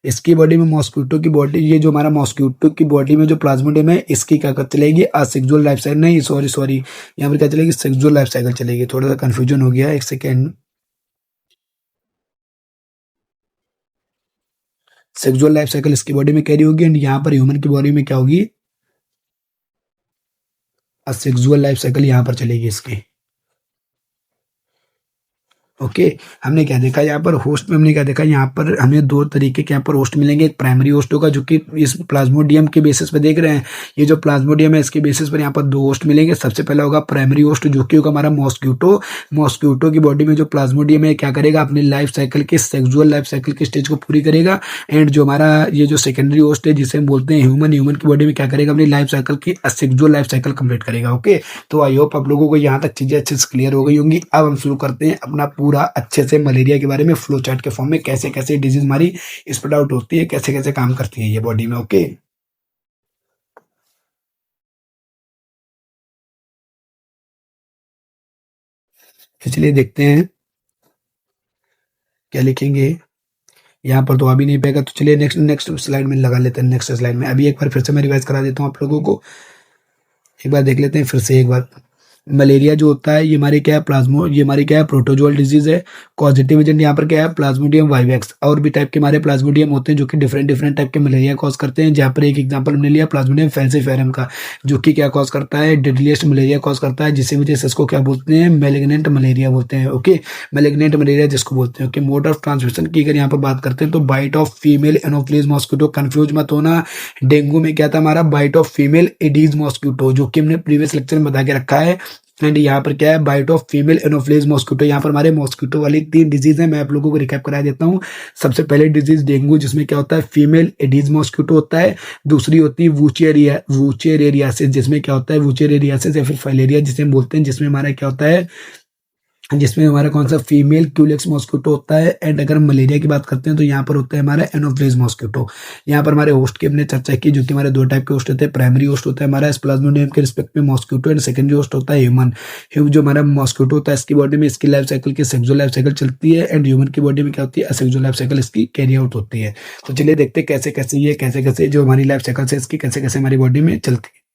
इसकी बॉडी में मॉस्क्यूटो की बॉडी, ये जो हमारा मॉस्क्यूटो की बॉडी में जो प्लाज्मोडियम है इसकी क्या चलेगी? असेक्सुअल लाइफ साइकिल, नहीं सॉरी यहाँ पर क्या चलेगी? सेक्सुअल लाइफ साइकिल चलेगी। थोड़ा सा कंफ्यूजन हो गया, एक सेकेंड। सेक्सुअल लाइफ साइकिल इसकी बॉडी में कैरी होगी एंड यहाँ पर ह्यूमन की बॉडी में क्या होगी? असेक्सुअल लाइफ साइकिल यहाँ पर चलेगी इसकी। ओके, हमने क्या देखा यहाँ पर? होस्ट में हमने क्या देखा? यहाँ पर हमें दो तरीके के यहाँ पर होस्ट मिलेंगे। एक प्राइमरी होस्ट होगा जो कि इस प्लाज्मोडियम के बेसिस पे देख रहे हैं, ये जो प्लाज्मोडियम है इसके बेसिस पर यहाँ पर दो होस्ट मिलेंगे। सबसे पहला होगा प्राइमरी होस्ट जो कि होगा हमारा मॉस्क्यूटो की बॉडी में जो प्लाज्मोडियम है क्या करेगा? अपनी लाइफ साइकिल की सेक्सुअल लाइफ साइकिल की स्टेज को पूरी करेगा। एंड जो हमारा ये जो सेकेंडरी होस्ट है जिसे हम बोलते हैं ह्यूमन की बॉडी में क्या करेगा? अपनी लाइफ साइकिल की सेक्सुअल लाइफ साइकिल कंप्लीट करेगा। ओके, तो आई होप आप लोगों को यहाँ तक चीजें अच्छे से क्लियर हो गई होंगी। अब हम शुरू करते हैं अपना पूरा अच्छे से मलेरिया के बारे में फ्लो चार्ट के फॉर्म में, कैसे कैसे डिजीज हमारी स्प्रेड आउट होती है, कैसे कैसे काम करती है ये बॉडी में। ओके, तो चलिए देखते हैं क्या लिखेंगे। यहाँ पर तो अभी नहीं पेगा, तो चलिए नेक्स्ट स्लाइड में लगा लेते हैं। नेक्स्ट स्लाइड में अभी एक बार फिर से मैं रिवाइज करा देता हूँ आप लोगों को। एक बार देख लेते हैं फिर से एक बार। मलेरिया जो होता है ये हमारी क्या है? ये हमारी क्या है? प्रोटोजोअल डिजीज है। पॉजिटिव एजेंट यहाँ पर क्या है? Plasmodium vivax. और भी टाइप के हमारे प्लाज्मोडियम होते हैं जो कि डिफरेंट टाइप के मलेरिया कॉज करते हैं। जहाँ पर एक एग्जांपल हमने लिया प्लाज्मोडियम फैल्सिफेरम का, जो कि क्या कॉज करता है? डेडलीस्ट मलेरिया कॉज करता है, जिससे वजह से इसको क्या बोलते हैं? मैलिग्नेंट मलेरिया बोलते हैं। ओके, मैलिग्नेंट मलेरिया जिसको बोलते हैं। ओके, मोड ऑफ ट्रांसमिशन की अगर यहाँ पर बात करते हैं तो bite of female Anopheles mosquito. Confuse मत होना, डेंगू में क्या था हमारा? Bite of female Aedes mosquito, जो कि हमने प्रीवियस लेक्चर में बता के रखा है। एंड यहाँ पर क्या है? Bite of female Anopheles mosquito. यहाँ पर हमारे मॉस्किटो वाली 3 डिजीज है, मैं आप लोगों को रिकैप करा देता हूँ। सबसे पहले डिजीज डेंगू, जिसमें क्या होता है? फीमेल एडीज मॉस्किटो होता है। दूसरी होती है वूचेरियासिस, जिसमें क्या होता है? वूचेरियासिस या फिर फाइलेरिया जिसे हम बोलते हैं, जिसमें हमारा क्या होता है? जिसमें हमारा कौन सा? फीमेल क्यूलेक्स मॉस्किटो होता है। एंड अगर हम मलेरिया की बात करते हैं तो यहाँ पर होता है हमारा एनोफ्लिस मॉस्किटो। यहाँ पर हमारे होस्ट की हमने चर्चा की, जो कि हमारे दो टाइप के होस्ट होते हैं। प्राइमरी होस्ट होता है हमारा प्लाज्मोडियम के रिस्पेक्ट में मॉस्किटो एंड सेकेंडरी होस्ट होता है ह्यूमन। जो हमारा मॉस्किटो होता है इसकी बॉडी में इसकी लाइफ साइकिल की सेक्सुअल लाइफ साइकिल चलती है एंड ह्यूमन की बॉडी में क्या होती है? असेक्सुअल लाइफ साइकिल इसकी कैरी आउट होती है। तो चलिए देखते हैं कैसे कैसे जो हमारी लाइफ साइकिल है इसकी कैसे कैसे हमारी बॉडी में चलती है।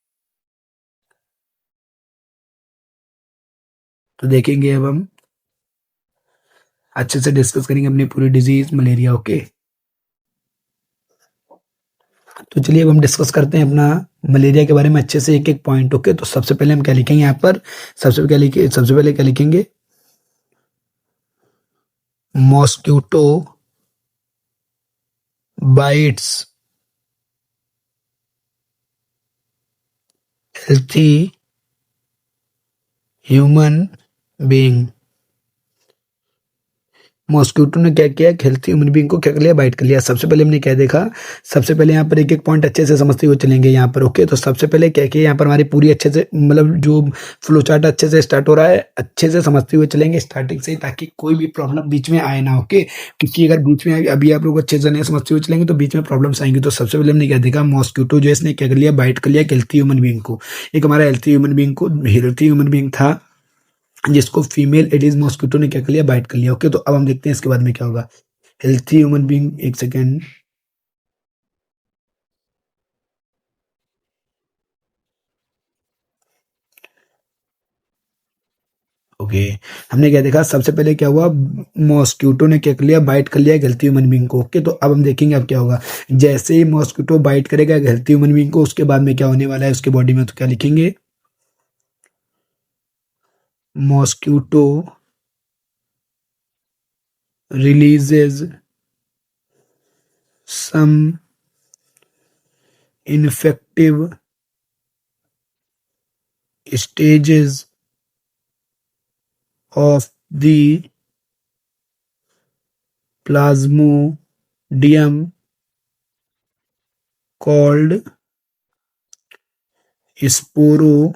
तो देखेंगे अब हम अच्छे से डिस्कस करेंगे अपनी पूरी डिजीज मलेरिया। ओके, तो चलिए अब हम डिस्कस करते हैं अपना मलेरिया के बारे में अच्छे से एक एक पॉइंट। ओके, तो सबसे पहले हम क्या लिखेंगे यहाँ पर? सबसे पहले क्या लिखेंगे? Mosquito bytes healthy human being. Mosquito ने क्या किया? हेल्थी ह्यूमन बीइंग को क्या कर लिया? बाइट कर लिया। सबसे पहले हमने क्या देखा? सबसे पहले यहाँ पर एक एक पॉइंट अच्छे से समझते हुए चलेंगे यहाँ पर। ओके, तो सबसे पहले क्या किया यहाँ पर? हमारी पूरी अच्छे से मतलब जो फ्लो चार्ट अच्छे से स्टार्ट हो रहा है, अच्छे से समझते हुए चलेंगे स्टार्टिंग से, ताकि कोई भी प्रॉब्लम बीच में आए ना। ओके, क्योंकि अगर बीच में अभी आप लोग अच्छे से नहीं समझते हुए चलेंगे तो बीच में प्रॉब्लम्स आएंगी। तो सबसे पहले हमने क्या देखा? मॉस्क्यूटो जो इसने क्या कर लिया? बाइट कर लिया हेल्थी ह्यूमन बीइंग को। एक हमारा हेल्थी ह्यूमन बीइंग था जिसको फीमेल एडिस मॉस्किटो ने क्या कर लिया, बाइट कर लिया। ओके, तो अब हम देखते हैं इसके बाद में क्या होगा। हेल्थी ह्यूमन बीइंग, एक सेकेंड। ओके, हमने क्या देखा, सबसे पहले क्या हुआ, मॉस्क्यूटो ने क्या कर लिया, बाइट कर लिया एक हेल्थी ह्यूमन बीइंग को। ओके, तो अब हम देखेंगे अब क्या होगा। जैसे ही मॉस्क्यूटो बाइट करेगा एक हेल्थी ह्यूमन बीइंग को, उसके बाद में क्या होने वाला है उसके बॉडी में, तो क्या लिखेंगे, mosquito releases some infective stages of the plasmodium called sporozoites।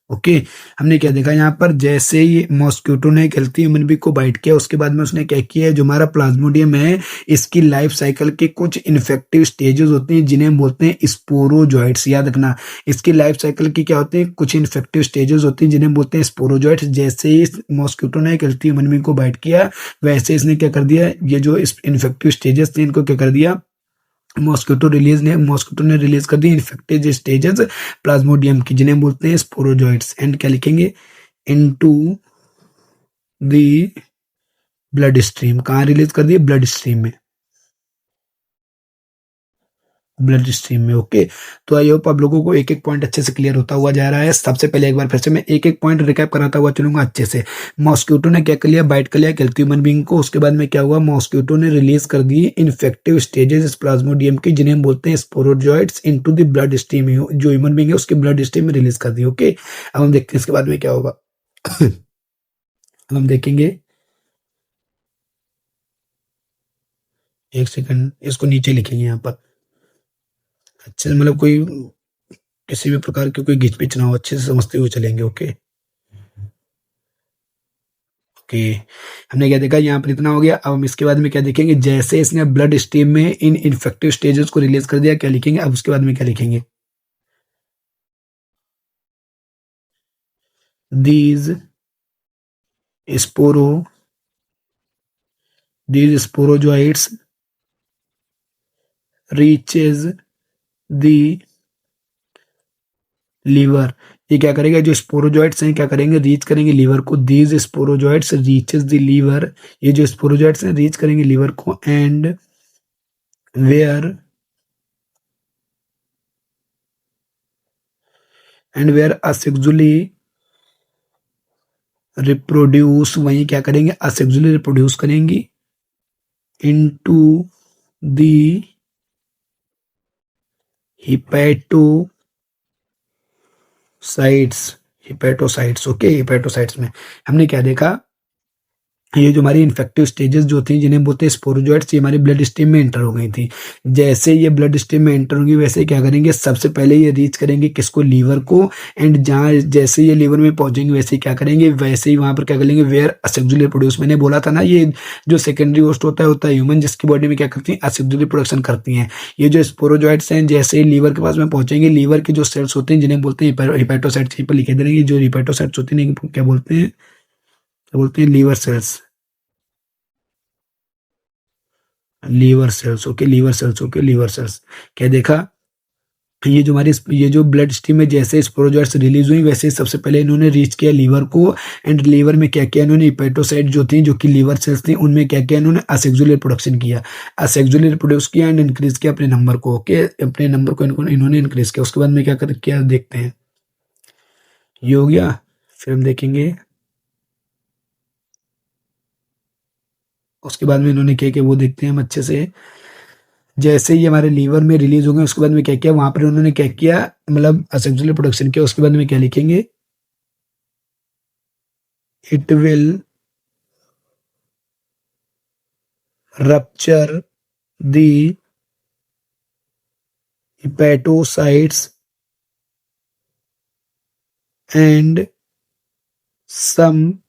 Okay, हमने क्या देखा यहाँ पर, जैसे ही मॉस्क्यूटो ने एक हेल्थी ह्यूमन बीइंग को बाइट किया, उसके बाद में उसने क्या किया, जो हमारा प्लाज्मोडियम है, इसकी लाइफ साइकिल के कुछ इन्फेक्टिव स्टेजेस होते हैं जिन्हें हम बोलते हैं स्पोरोजॉइट्स। याद रखना, इसकी लाइफ साइकिल की क्या होते हैं, कुछ इन्फेक्टिव स्टेजेस होती हैं जिन्हें हम बोलते हैं स्पोरोजॉइट्स। जैसे ही मॉस्क्यूटो ने एक हेल्थी ह्यूमन बीइंग को बाइट किया, वैसे इसने क्या कर दिया, ये जो इन्फेक्टिव स्टेजेस थे इनको क्या कर दिया, मॉस्किटो ने रिलीज कर दी इन्फेक्टेड स्टेजेस प्लाज्मोडियम की, जिन्हें बोलते हैं स्पोरोजॉइट्स। एंड क्या लिखेंगे, इनटू द ब्लड स्ट्रीम। कहाँ रिलीज कर दिए, ब्लड स्ट्रीम में, ब्लड स्ट्रीम में। ओके, तो आई होप आप लोगों को एक एक पॉइंट अच्छे से क्लियर होता हुआ जा रहा है। सबसे पहले एक बार फिर से मैं एक एक पॉइंट रिकैप कराता हुआ चलूंगा अच्छे से। मॉस्क्यूटो ने क्या कर लिया, बाइट कर लिया हेल्थी ह्यूमन बीइंग को, उसके बाद में क्या हुआ, मॉस्क्यूटो ने रिलीज कर दी इन्फेक्टिव स्टेजेस इस प्लाज्मोडियम की, जिन्हें हम बोलते हैं sporozoites, into the blood stream. जो ह्यूमन बीइंग है उसके ब्लड स्ट्रीम में रिलीज कर दी। ओके, अब हम देखते हैं इसके बाद में क्या होगा। अब हम देखेंगे, एक सेकंड, इसको नीचे लिखेंगे यहाँ पर अच्छे से, मतलब कोई किसी भी प्रकार की कोई घिचपिच ना हो, अच्छे से समझते हुए चलेंगे। ओके ओके, हमने क्या देखा, यहाँ पर इतना हो गया। अब हम इसके बाद में क्या देखेंगे, जैसे इसने ब्लड स्ट्रीम में इन इन्फेक्टिव स्टेजेस को रिलीज कर दिया, क्या लिखेंगे, अब उसके बाद में क्या लिखेंगे, these sporo these sporozoites reaches the liver. ये क्या करेगा, जो स्पोरोजॉइट्स हैं क्या करेंगे, रीच करेंगे लीवर को। These sporozoites reaches the liver, ये जो स्पोरोजॉइट्स हैं रीच करेंगे लीवर को। Where and where asexually reproduce, वहीं क्या करेंगे, असेक्सुअली रिप्रोड्यूस करेंगी into the hepatocytes. Hepatocytes, okay, hepatocytes में हमने क्या देखा, ये जो हमारी इन्फेक्टिव स्टेजेस जो थी जिन्हें बोलते हैं स्पोरोजॉइट्स, ये हमारी ब्लड स्ट्रीम में एंटर हो गई थी। जैसे ये ब्लड स्ट्रीम में एंटर होंगी, वैसे क्या करेंगे, सबसे पहले ये रीच करेंगे किसको, लीवर को। एंड जहाँ जैसे ये लीवर में पहुंचेंगे, वैसे ही क्या करेंगे, वैसे ही वहां पर क्या करेंगे, वेयर असेक्सुअली प्रोड्यूस। मैंने बोला था ना, ये जो सेकेंडरी होस्ट होता है ह्यूमन, जिसकी बॉडी में क्या करती है, असेक्सुअली प्रोडक्शन करती हैं। ये जो स्पोरोजॉइट्स हैं, जैसे ही लीवर के पास में पहुंचेंगे, लीवर के जो सेल्स होते हैं जिन्हें बोलते हैं हिपैटोसाइट्स, यहीं पर लिखे दे रहे, जो हिपैटोसाइट्स होती हैं क्या बोलते हैं, क्या बोलते हैं, liver cells. Liver cells, okay, liver cells, okay, liver cells. क्या देखा, ये जो हमारी ये जो ब्लड स्ट्रीम में जैसे स्पोरोजॉइट्स रिलीज हुई, वैसे ही सबसे पहले इन्होंने रीच किया लीवर को। एंड लीवर में क्या किया इन्होंने, हिपैटोसाइट जो थी, जो कि लीवर सेल्स थी, उनमें क्या किया इन्होंने, असेक्सुअली रिप्रोडक्शन किया, असेक्सुअली रिप्रोड्यूस किया एंड इंक्रीज किया अपने नंबर को। ओके, अपने नंबर को इन्होंने इंक्रीज किया। उसके बाद में क्या देखते हैं, ये हो गया। फिर हम देखेंगे उसके बाद में इन्होंने क्या किया, वो देखते हैं हम अच्छे से। जैसे ही हमारे लीवर में रिलीज हो गए, उसके बाद में क्या किया, वहां पर उन्होंने क्या किया, मतलब असेक्सुअली प्रोडक्शन किया। उसके बाद में क्या लिखेंगे, it will rupture the hepatocytes and some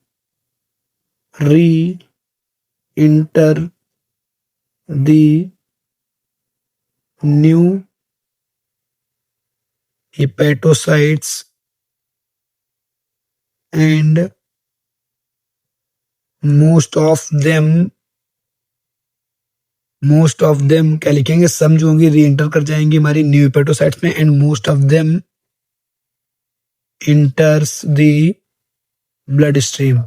re-enter the new hepatocytes and most of them क्या लिखेंगे, सम जो होंगी री एंटर कर जाएंगी हमारी न्यू हेपेटोसाइट्स में, and most of them इंटर्स the blood stream.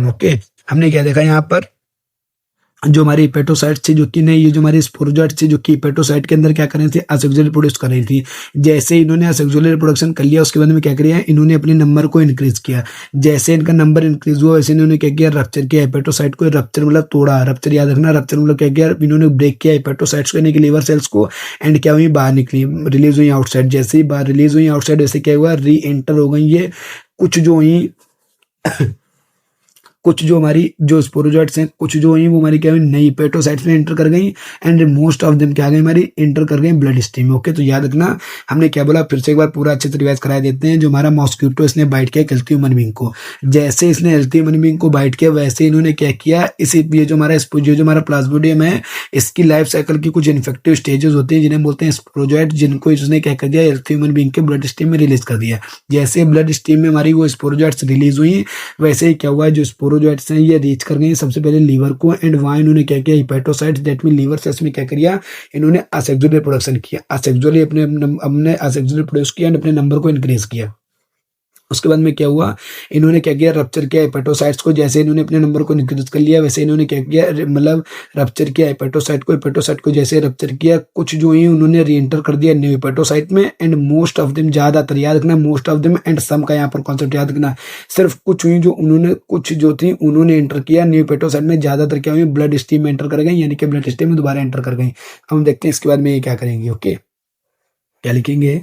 Okay, हमने क्या देखा यहाँ पर, जो हमारी हेपेटोसाइट थी जो कि नहीं, ये जो हमारी स्पोरोजाइट थी जो कि हेपेटोसाइट के अंदर क्या कर रही थी, असेक्सुअली प्रोड्यूस कर रही थी। जैसे इन्होंने असेक्सुअली रिप्रोडक्शन कर लिया, उसके बाद में क्या किया, इन्होंने अपने नंबर को इंक्रीज किया। जैसे इनका नंबर इंक्रीज हुआ, वैसे इन्होंने क्या किया, रप्चर किया हेपेटोसाइट को। रप्चर मतलब तोड़ा, रप्चर याद रखना, रप्चर मतलब क्या किया, इन्होंने ब्रेक किया हेपेटोसाइट्स को, यानी कि लीवर सेल्स को, एंड क्या हुई, बाहर निकली, रिलीज हुई आउटसाइड। जैसे ही बाहर रिलीज हुई आउटसाइड, वैसे क्या हुआ, री एंटर हो गई ये कुछ जो हुई कुछ जो हमारी जो स्पोरोजोइट्स हैं, कुछ जो हुई वो हमारी क्या हुई, नई पेटोसाइट्स में एंटर कर गई, एंड मोस्ट ऑफ देम क्या गई, हमारी एंटर कर गई ब्लड स्ट्रीम में। ओके, तो याद रखना हमने क्या बोला, फिर से एक बार पूरा अच्छे से रिवाइज करा देते हैं। जो हमारा मॉस्किटो इसने बाइट किया हेल्थी ह्यूमन बींग को, जैसे इसने हेल्थी ह्यूमन बींग को बाइट किया, वैसे इन्होंने क्या किया, इसी ये जो हमारा प्लाज्मोडियम है, इसकी लाइफ साइकिल की कुछ इन्फेक्टिव स्टेजेस होती हैं जिन्हें बोलते हैं स्पोरोजोइट, जिनको इसने क्या कर दिया, हेल्थी ह्यूमन बींग के ब्लड स्ट्रीम में रिलीज कर दिया। जैसे ब्लड स्ट्रीम में हमारी वो स्पोरोजोइट्स रिलीज हुई, वैसे ही क्या हुआ, जो स्पोरोजोइट्स हैं ये रीच कर गई सबसे पहले लीवर को, एंड वहां इन्होंने क्या किया, hepatocytes that mean liver cells में क्या किया, इन्होंने असेक्सुअली प्रोडक्शन किया, असेक्सुअली अपने असेक्सुअली प्रोड्यूस किया एंड अपने नंबर को इंक्रीज किया। उसके बाद में क्या हुआ, इन्होंने क्या किया, रप्चर किया हेपेटोसाइट्स को। जैसे इन्होंने अपने नंबर को इंक्रीज कर लिया, वैसे इन्होंने क्या किया, मतलब रप्चर किया हेपेटोसाइट को जैसे रप्चर किया, कुछ जो ही उन्होंने री एंटर कर दिया न्यू हेपेटोसाइट में, एंड मोस्ट ऑफ देम, ज्यादातर याद रखना, most of them and some का यहाँ पर कॉन्सेप्ट याद रखना। सिर्फ कुछ हुई जो उन्होंने, कुछ जो थी उन्होंने एंटर किया न्यू हेपेटोसाइट में, ज्यादातर क्या हुई, ब्लड स्ट्रीम में एंटर कर गई, यानी कि ब्लड स्ट्रीम में दोबारा एंटर कर गई। अब हम देखते हैं इसके बाद में ये क्या करेंगे। ओके, क्या लिखेंगे,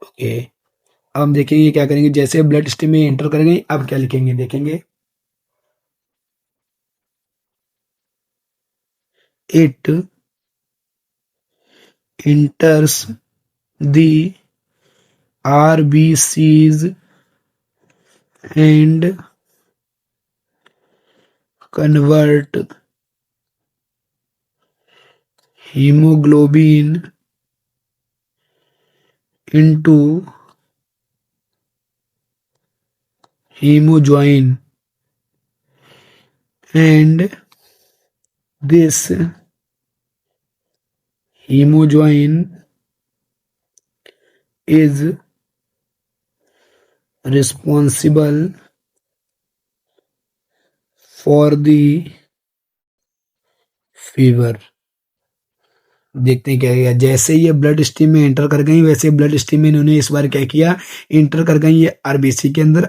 ओके। अब हम देखेंगे क्या करेंगे, जैसे ब्लड स्ट्रीम में एंटर करेंगे, अब क्या लिखेंगे देखेंगे, it enters the RBCs and convert hemoglobin into hemoglobin, and this hemoglobin is responsible for the fever। देखते हैं क्या किया, जैसे ये ब्लड स्ट्रीम में एंटर कर गई, वैसे ब्लड स्ट्रीम में इन्होंने इस बार क्या किया, एंटर कर गई ये आरबीसी के अंदर।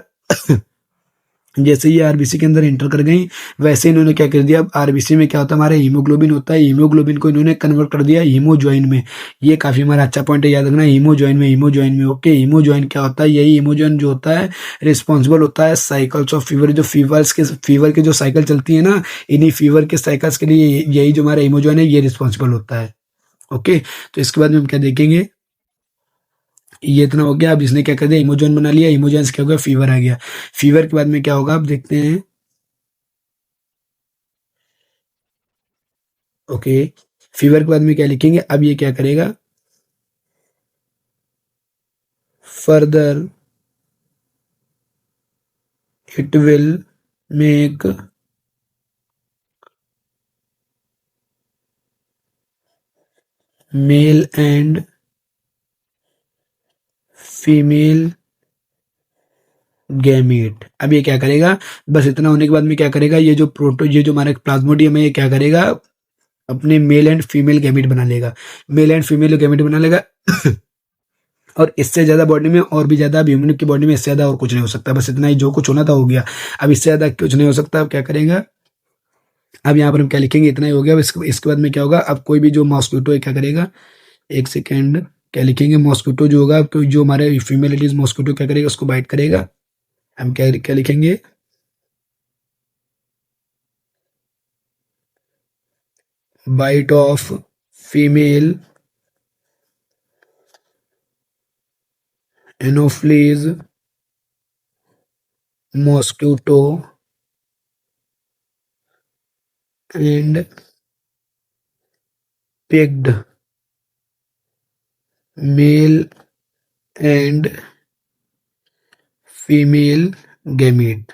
जैसे ये आरबीसी के अंदर एंटर कर गई, वैसे इन्होंने क्या कर दिया, अब आरबीसी में क्या होता है, हमारा हीमोग्लोबिन होता है, हीमोग्लोबिन को इन्होंने कन्वर्ट कर दिया हीमोजॉइन में। ये काफी हमारा अच्छा पॉइंट है, याद रखना, हीमोजॉइन में। ओके, हीमोजॉइन क्या होता है, यही हीमोजॉइन जो होता है रिस्पॉन्सिबल होता है साइकिल्स ऑफ फीवर, जो फीवर के जो साइकिल चलती है ना, इन्हीं फीवर के साइकिल्स के लिए यही जो हमारा हीमोजॉइन है ये रिस्पॉन्सिबल होता है। ओके, तो इसके बाद में हम क्या देखेंगे, ये इतना हो गया। अब इसने क्या कर दिया, इमोजन बना लिया, इमोजन से क्या हो गया, फीवर आ गया। फीवर के बाद में क्या होगा, अब देखते हैं। ओके, फीवर के बाद में क्या लिखेंगे, अब ये क्या करेगा, further it will make mail and female gamete. अब ये क्या करेगा, बस इतना होने के बाद में क्या करेगा, ये जो हमारा प्लाज्मोडियम है ये क्या करेगा, अपने मेल एंड फीमेल गैमीट बना लेगा, मेल एंड फीमेल गैमीट बना लेगा। और इससे ज्यादा बॉडी में और भी ज्यादा, अब ह्यूमन की बॉडी में इससे ज्यादा और कुछ नहीं हो सकता, बस इतना ही जो कुछ होना था हो गया। अब इससे ज्यादा कुछ नहीं हो सकता। अब क्या करेगा, अब यहाँ पर हम क्या लिखेंगे, इतना ही हो गया। अब इसके बाद में क्या होगा, अब कोई भी जो मॉस्किटो है क्या करेगा, एक सेकेंड, क्या लिखेंगे, मॉस्किटो जो होगा, जो हमारे फीमेल इट इज मॉस्किटो क्या करेगा, उसको बाइट करेगा। हम क्या क्या लिखेंगे, bite of female Anopheles mosquito and picked male and female gamete.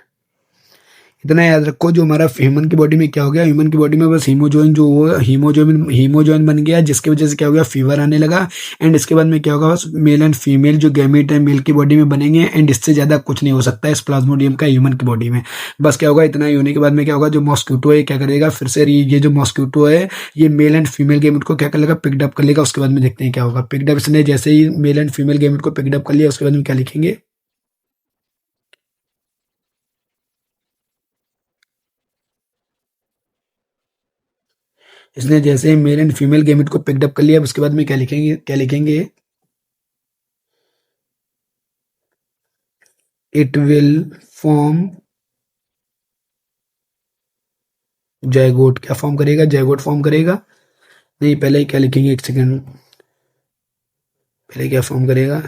इतना याद रखो, जो हमारा ह्यूमन की बॉडी में क्या हो गया, ह्यूमन की बॉडी में बस हीमोजोइन जो वो हीमोजोइन बन गया, जिसकी वजह से क्या हो गया, फीवर आने लगा। एंड इसके बाद में क्या होगा, बस मेल एंड फीमेल जो गैमेट है मेल की बॉडी में बनेंगे। एंड इससे ज्यादा कुछ नहीं हो सकता है इस प्लाज्मोडियम का ह्यूमन की बॉडी में। बस क्या होगा, इतना ही होने के बाद में क्या होगा, जो मॉस्क्यूटो है क्या करेगा, फिर से ये जो मॉस्क्यूटो है ये मेल एंड फीमेल गैमेट को क्या कर लेगा, पिकअप कर लेगा। उसके बाद में देखते हैं क्या होगा। पिकअप इसने जैसे ही मेल एंड फीमेल गैमेट को पिकअप कर लिया, उसके बाद में क्या लिखेंगे, इसने जैसे ही मेल एंड फीमेल गैमेट को पिकअप कर लिया, उसके बाद में क्या लिखेंगे, इट विल फॉर्म जायगोट। क्या फॉर्म करेगा, जायगोट फॉर्म करेगा। नहीं, पहले ही क्या लिखेंगे, एक सेकंड, पहले क्या फॉर्म करेगा,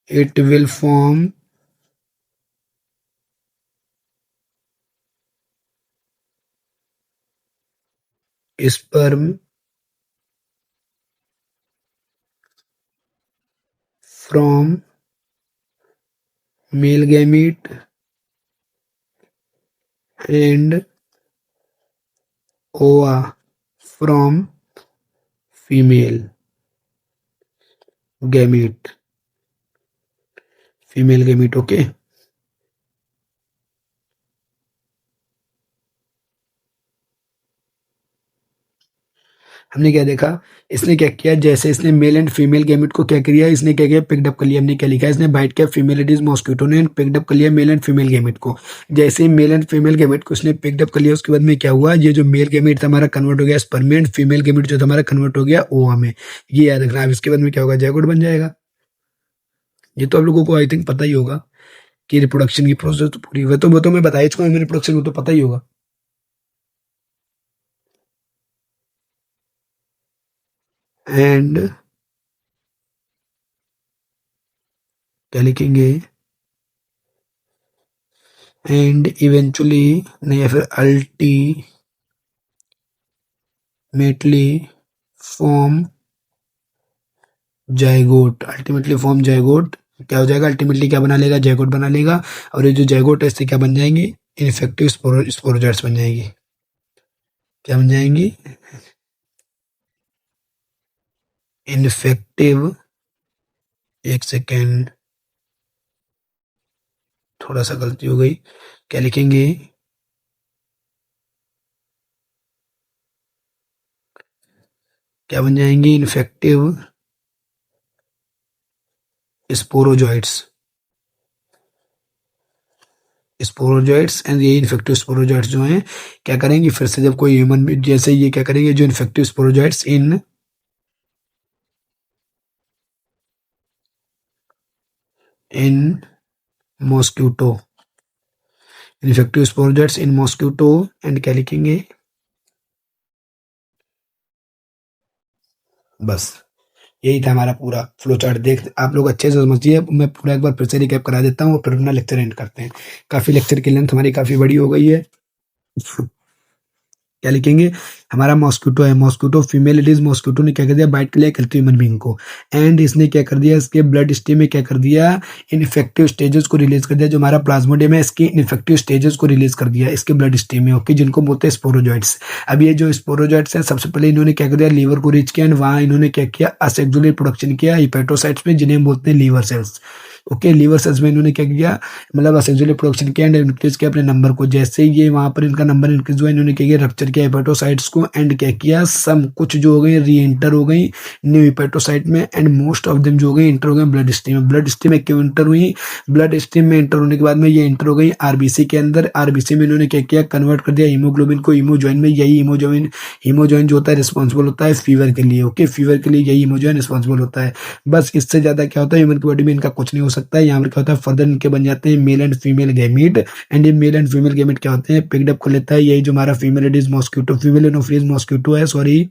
it will form sperm from male gamete and ova from female gamete, okay। हमने क्या देखा, इसने क्या किया, जैसे इसने मेल एंड फीमेल गैमेट को क्या किया, इसने क्या किया, पिकअप कर लिया। हमने क्या लिखा है, इसने बाइट किया फीमेल एडिस मॉस्किटो ने, पिकअप कर लिया मेल एंड फीमेल गैमेट को। जैसे ही मेल एंड फीमेल गैमेट को इसने पिकअप कर लिया, उसके बाद में क्या हुआ, ये जो मेल गैमेट था हमारा कन्वर्ट हो गया स्पर्म में, फीमेल गैमेट जो था हमारा कन्वर्ट हो गया ओवा में। ये याद रखना। अब इसके बाद में क्या होगा, जायगोट बन जाएगा। ये तो आप लोगों को आई थिंक पता ही होगा कि रिप्रोडक्शन की प्रोसेस तो पूरी, वो तो मैं बताया इसको, रिप्रोडक्शन वो तो पता ही होगा। एंड क्या लिखेंगे, एंड इवेंचुअली, नहीं या फिर ultimately form zygote. Ultimately form zygote क्या हो जाएगा, अल्टीमेटली क्या बना लेगा, जायगोट बना लेगा। और ये जो जायगोट है इससे क्या बन जाएंगी, इनफेक्टिव स्पोरोजोइट्स बन जाएगी। क्या बन जाएंगी, इनफेक्टिव, एक सेकेंड, थोड़ा सा गलती हो गई। क्या लिखेंगे, क्या बन जाएंगी, इन्फेक्टिव स्पोरोजॉइट्स, एंड ये इन्फेक्टिव स्पोरोजॉइट्स जो हैं क्या करेंगे, फिर से जब कोई ह्यूमन, जैसे ये क्या करेंगे, जो infective sporozoites in mosquito, infective sporozoites in mosquito. And क्या लिखेंगे, बस यही था हमारा पूरा फ्लो चार्ट। देख आप लोग अच्छे से समझिए, मैं पूरा एक बार फिर से रिकैप करा देता हूँ और फिर अपना लेक्चर एंड करते हैं। काफी लेक्चर की लेंथ हमारी काफी बड़ी हो गई है। क्या लिखेंगे, हमारा मॉस्क्यूटो है, mosquito female it is mosquito ने क्या कर दिया, बाइट कर लिया हेल्थी ह्यूमन बीइंग को। एंड इसने क्या कर दिया, इसके ब्लड स्ट्रीम में क्या कर दिया, इनफेक्टिव स्टेजेस को रिलीज कर दिया। जो हमारा प्लाज्मोडियम है इसकी इनफेक्टिव स्टेजेस को रिलीज कर दिया इसके ब्लड स्ट्रीम में, ओके, जिनको बोलते हैं स्पोरोजॉइट्स। अब ये जो स्पोरोजॉइट्स है, सबसे पहले इन्होंने क्या कर दिया, लीवर को रीच किया। एंड वहां इन्होंने क्या किया, असेक्सुअल रिप्रोडक्शन किया हिपेटोसाइट्स में, जिन्हें बोलते हैं liver cells. Okay, liver cells में इन्होंने क्या किया, मतलब असेक्सुअली प्रोडक्शन किया एंड इंक्रीज किया अपने नंबर को। जैसे ही ये वहां पर इनका नंबर इंक्रीज हुआ, इन्होंने क्या किया, रप्चर किया हेपेटोसाइट्स को। एंड क्या किया, सम कुछ जो हो गई री एंटर हो गई न्यू हेपेटोसाइट में। एंड मोस्ट ऑफ देम जो हो गई इंटर हो गए ब्लड स्ट्रीम में। ब्लड स्ट्रीम में क्यों इंटर हुई, ब्लड स्ट्रीम में इंटर होने के बाद में ये इंटर हो गई आरबीसी के अंदर। आरबीसी में इन्होंने क्या किया, कन्वर्ट कर दिया हीमोग्लोबिन को हीमोजॉइन में। यही हीमोजॉइन जो होता है रिस्पॉन्सिबल होता है फीवर के लिए। ओके, फीवर के लिए यही हीमोजॉइन रिस्पॉन्सिबल होता है। बस इससे ज्यादा क्या होता है, ह्यूमन की बॉडी में इनका कुछ नहीं हो सकता है। यहाँ पर क्या होता है, फर्दर इनके बन जाते हैं mail and female gamete. And ये मेल एंड फीमेल गैमीट क्या होते हैं, पिकअप कर लेता है यही जो हमारा female Aedes mosquito, female anopheles mosquito है, सॉरी,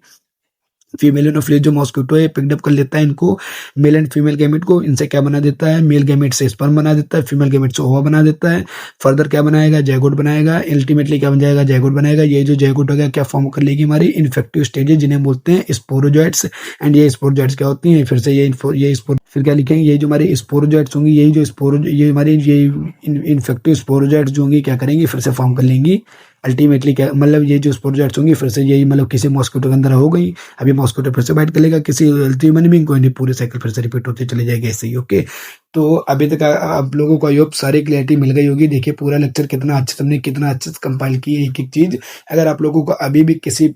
फीमेल एनोफिलिस जो मॉस्किटो है पिकअप कर लेता है इनको, मेल एंड फीमेल गैमेट को। इनसे क्या बना देता है, मेल गैमेट से स्पर्म बना देता है, फीमेल गैमेट से ओवा बना देता है। फर्दर क्या बनाएगा, जायगोट बनाएगा। अल्टीमेटली क्या बन जाएगा, जायगोट बनाएगा। ये जो जायगोट होगा क्या फॉर्म कर लेगी, हमारी इन्फेक्टिव स्टेजेस जिन्हें बोलते हैं स्पोरोजोइट्स। एंड ये स्पोरोजोइट्स क्या होती हैं, फिर से ये स्पोर, फिर क्या लिखेंगे, ये जो हमारे स्पोरोजोइट्स होंगी, यही जो स्पोरो, ये हमारी ये इन्फेक्टिव स्पोरोजोइट्स जो होंगी क्या करेंगी, फिर से फॉर्म कर लेंगी। अल्टीमेटली क्या मतलब, ये जो स्पोरोजोइट्स होंगी फिर से यही मतलब किसी मॉस्किटो के अंदर हो गई, अभी मॉस्किटो फिर से बाइट कर लेगा किसी ह्यूमन बीइंग को, नहीं पूरे साइकिल फिर से रिपीट होते चले जाएगी ऐसे ही। ओके, तो अभी तक आप लोगों को आई होप सारी क्लियरिटी मिल गई होगी। देखिए पूरा लेक्चर कितना अच्छा, तुमने कितना अच्छे से कंपाइल की है एक एक चीज। अगर आप लोगों को अभी भी किसी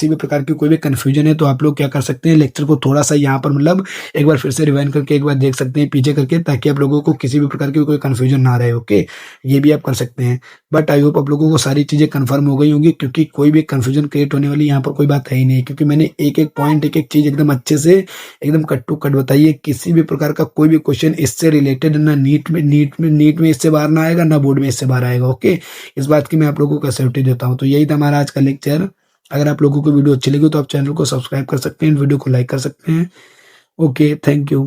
भी प्रकार की कोई भी कंफ्यूजन है तो आप लोग क्या कर सकते हैं, लेक्चर को थोड़ा सा यहाँ पर मतलब एक बार फिर से रिवाइंड करके एक बार देख सकते हैं पीछे करके, ताकि आप लोगों को किसी भी प्रकार की कोई कंफ्यूजन ना रहे। ओके, ये भी आप कर सकते हैं। बट आई होप आप लोगों को सारी चीजें कंफर्म हो गई होंगी, क्योंकि कोई भी कंफ्यूजन क्रिएट होने वाली यहाँ पर कोई बात है ही नहीं, क्योंकि मैंने एक एक पॉइंट एक एक चीज एकदम अच्छे से एकदम कट टू कट बताई है। किसी भी प्रकार का कोई भी क्वेश्चन इससे रिलेटेड ना नीट में इससे बाहर ना आएगा, ना बोर्ड में इससे बाहर आएगा। ओके, इस बात की मैं आप लोगों को श्योरिटी देता हूँ। तो यही था हमारा आज का लेक्चर। अगर आप लोगों को वीडियो अच्छी लगी तो आप चैनल को सब्सक्राइब कर सकते हैं, वीडियो को लाइक कर सकते हैं। Okay, thank you.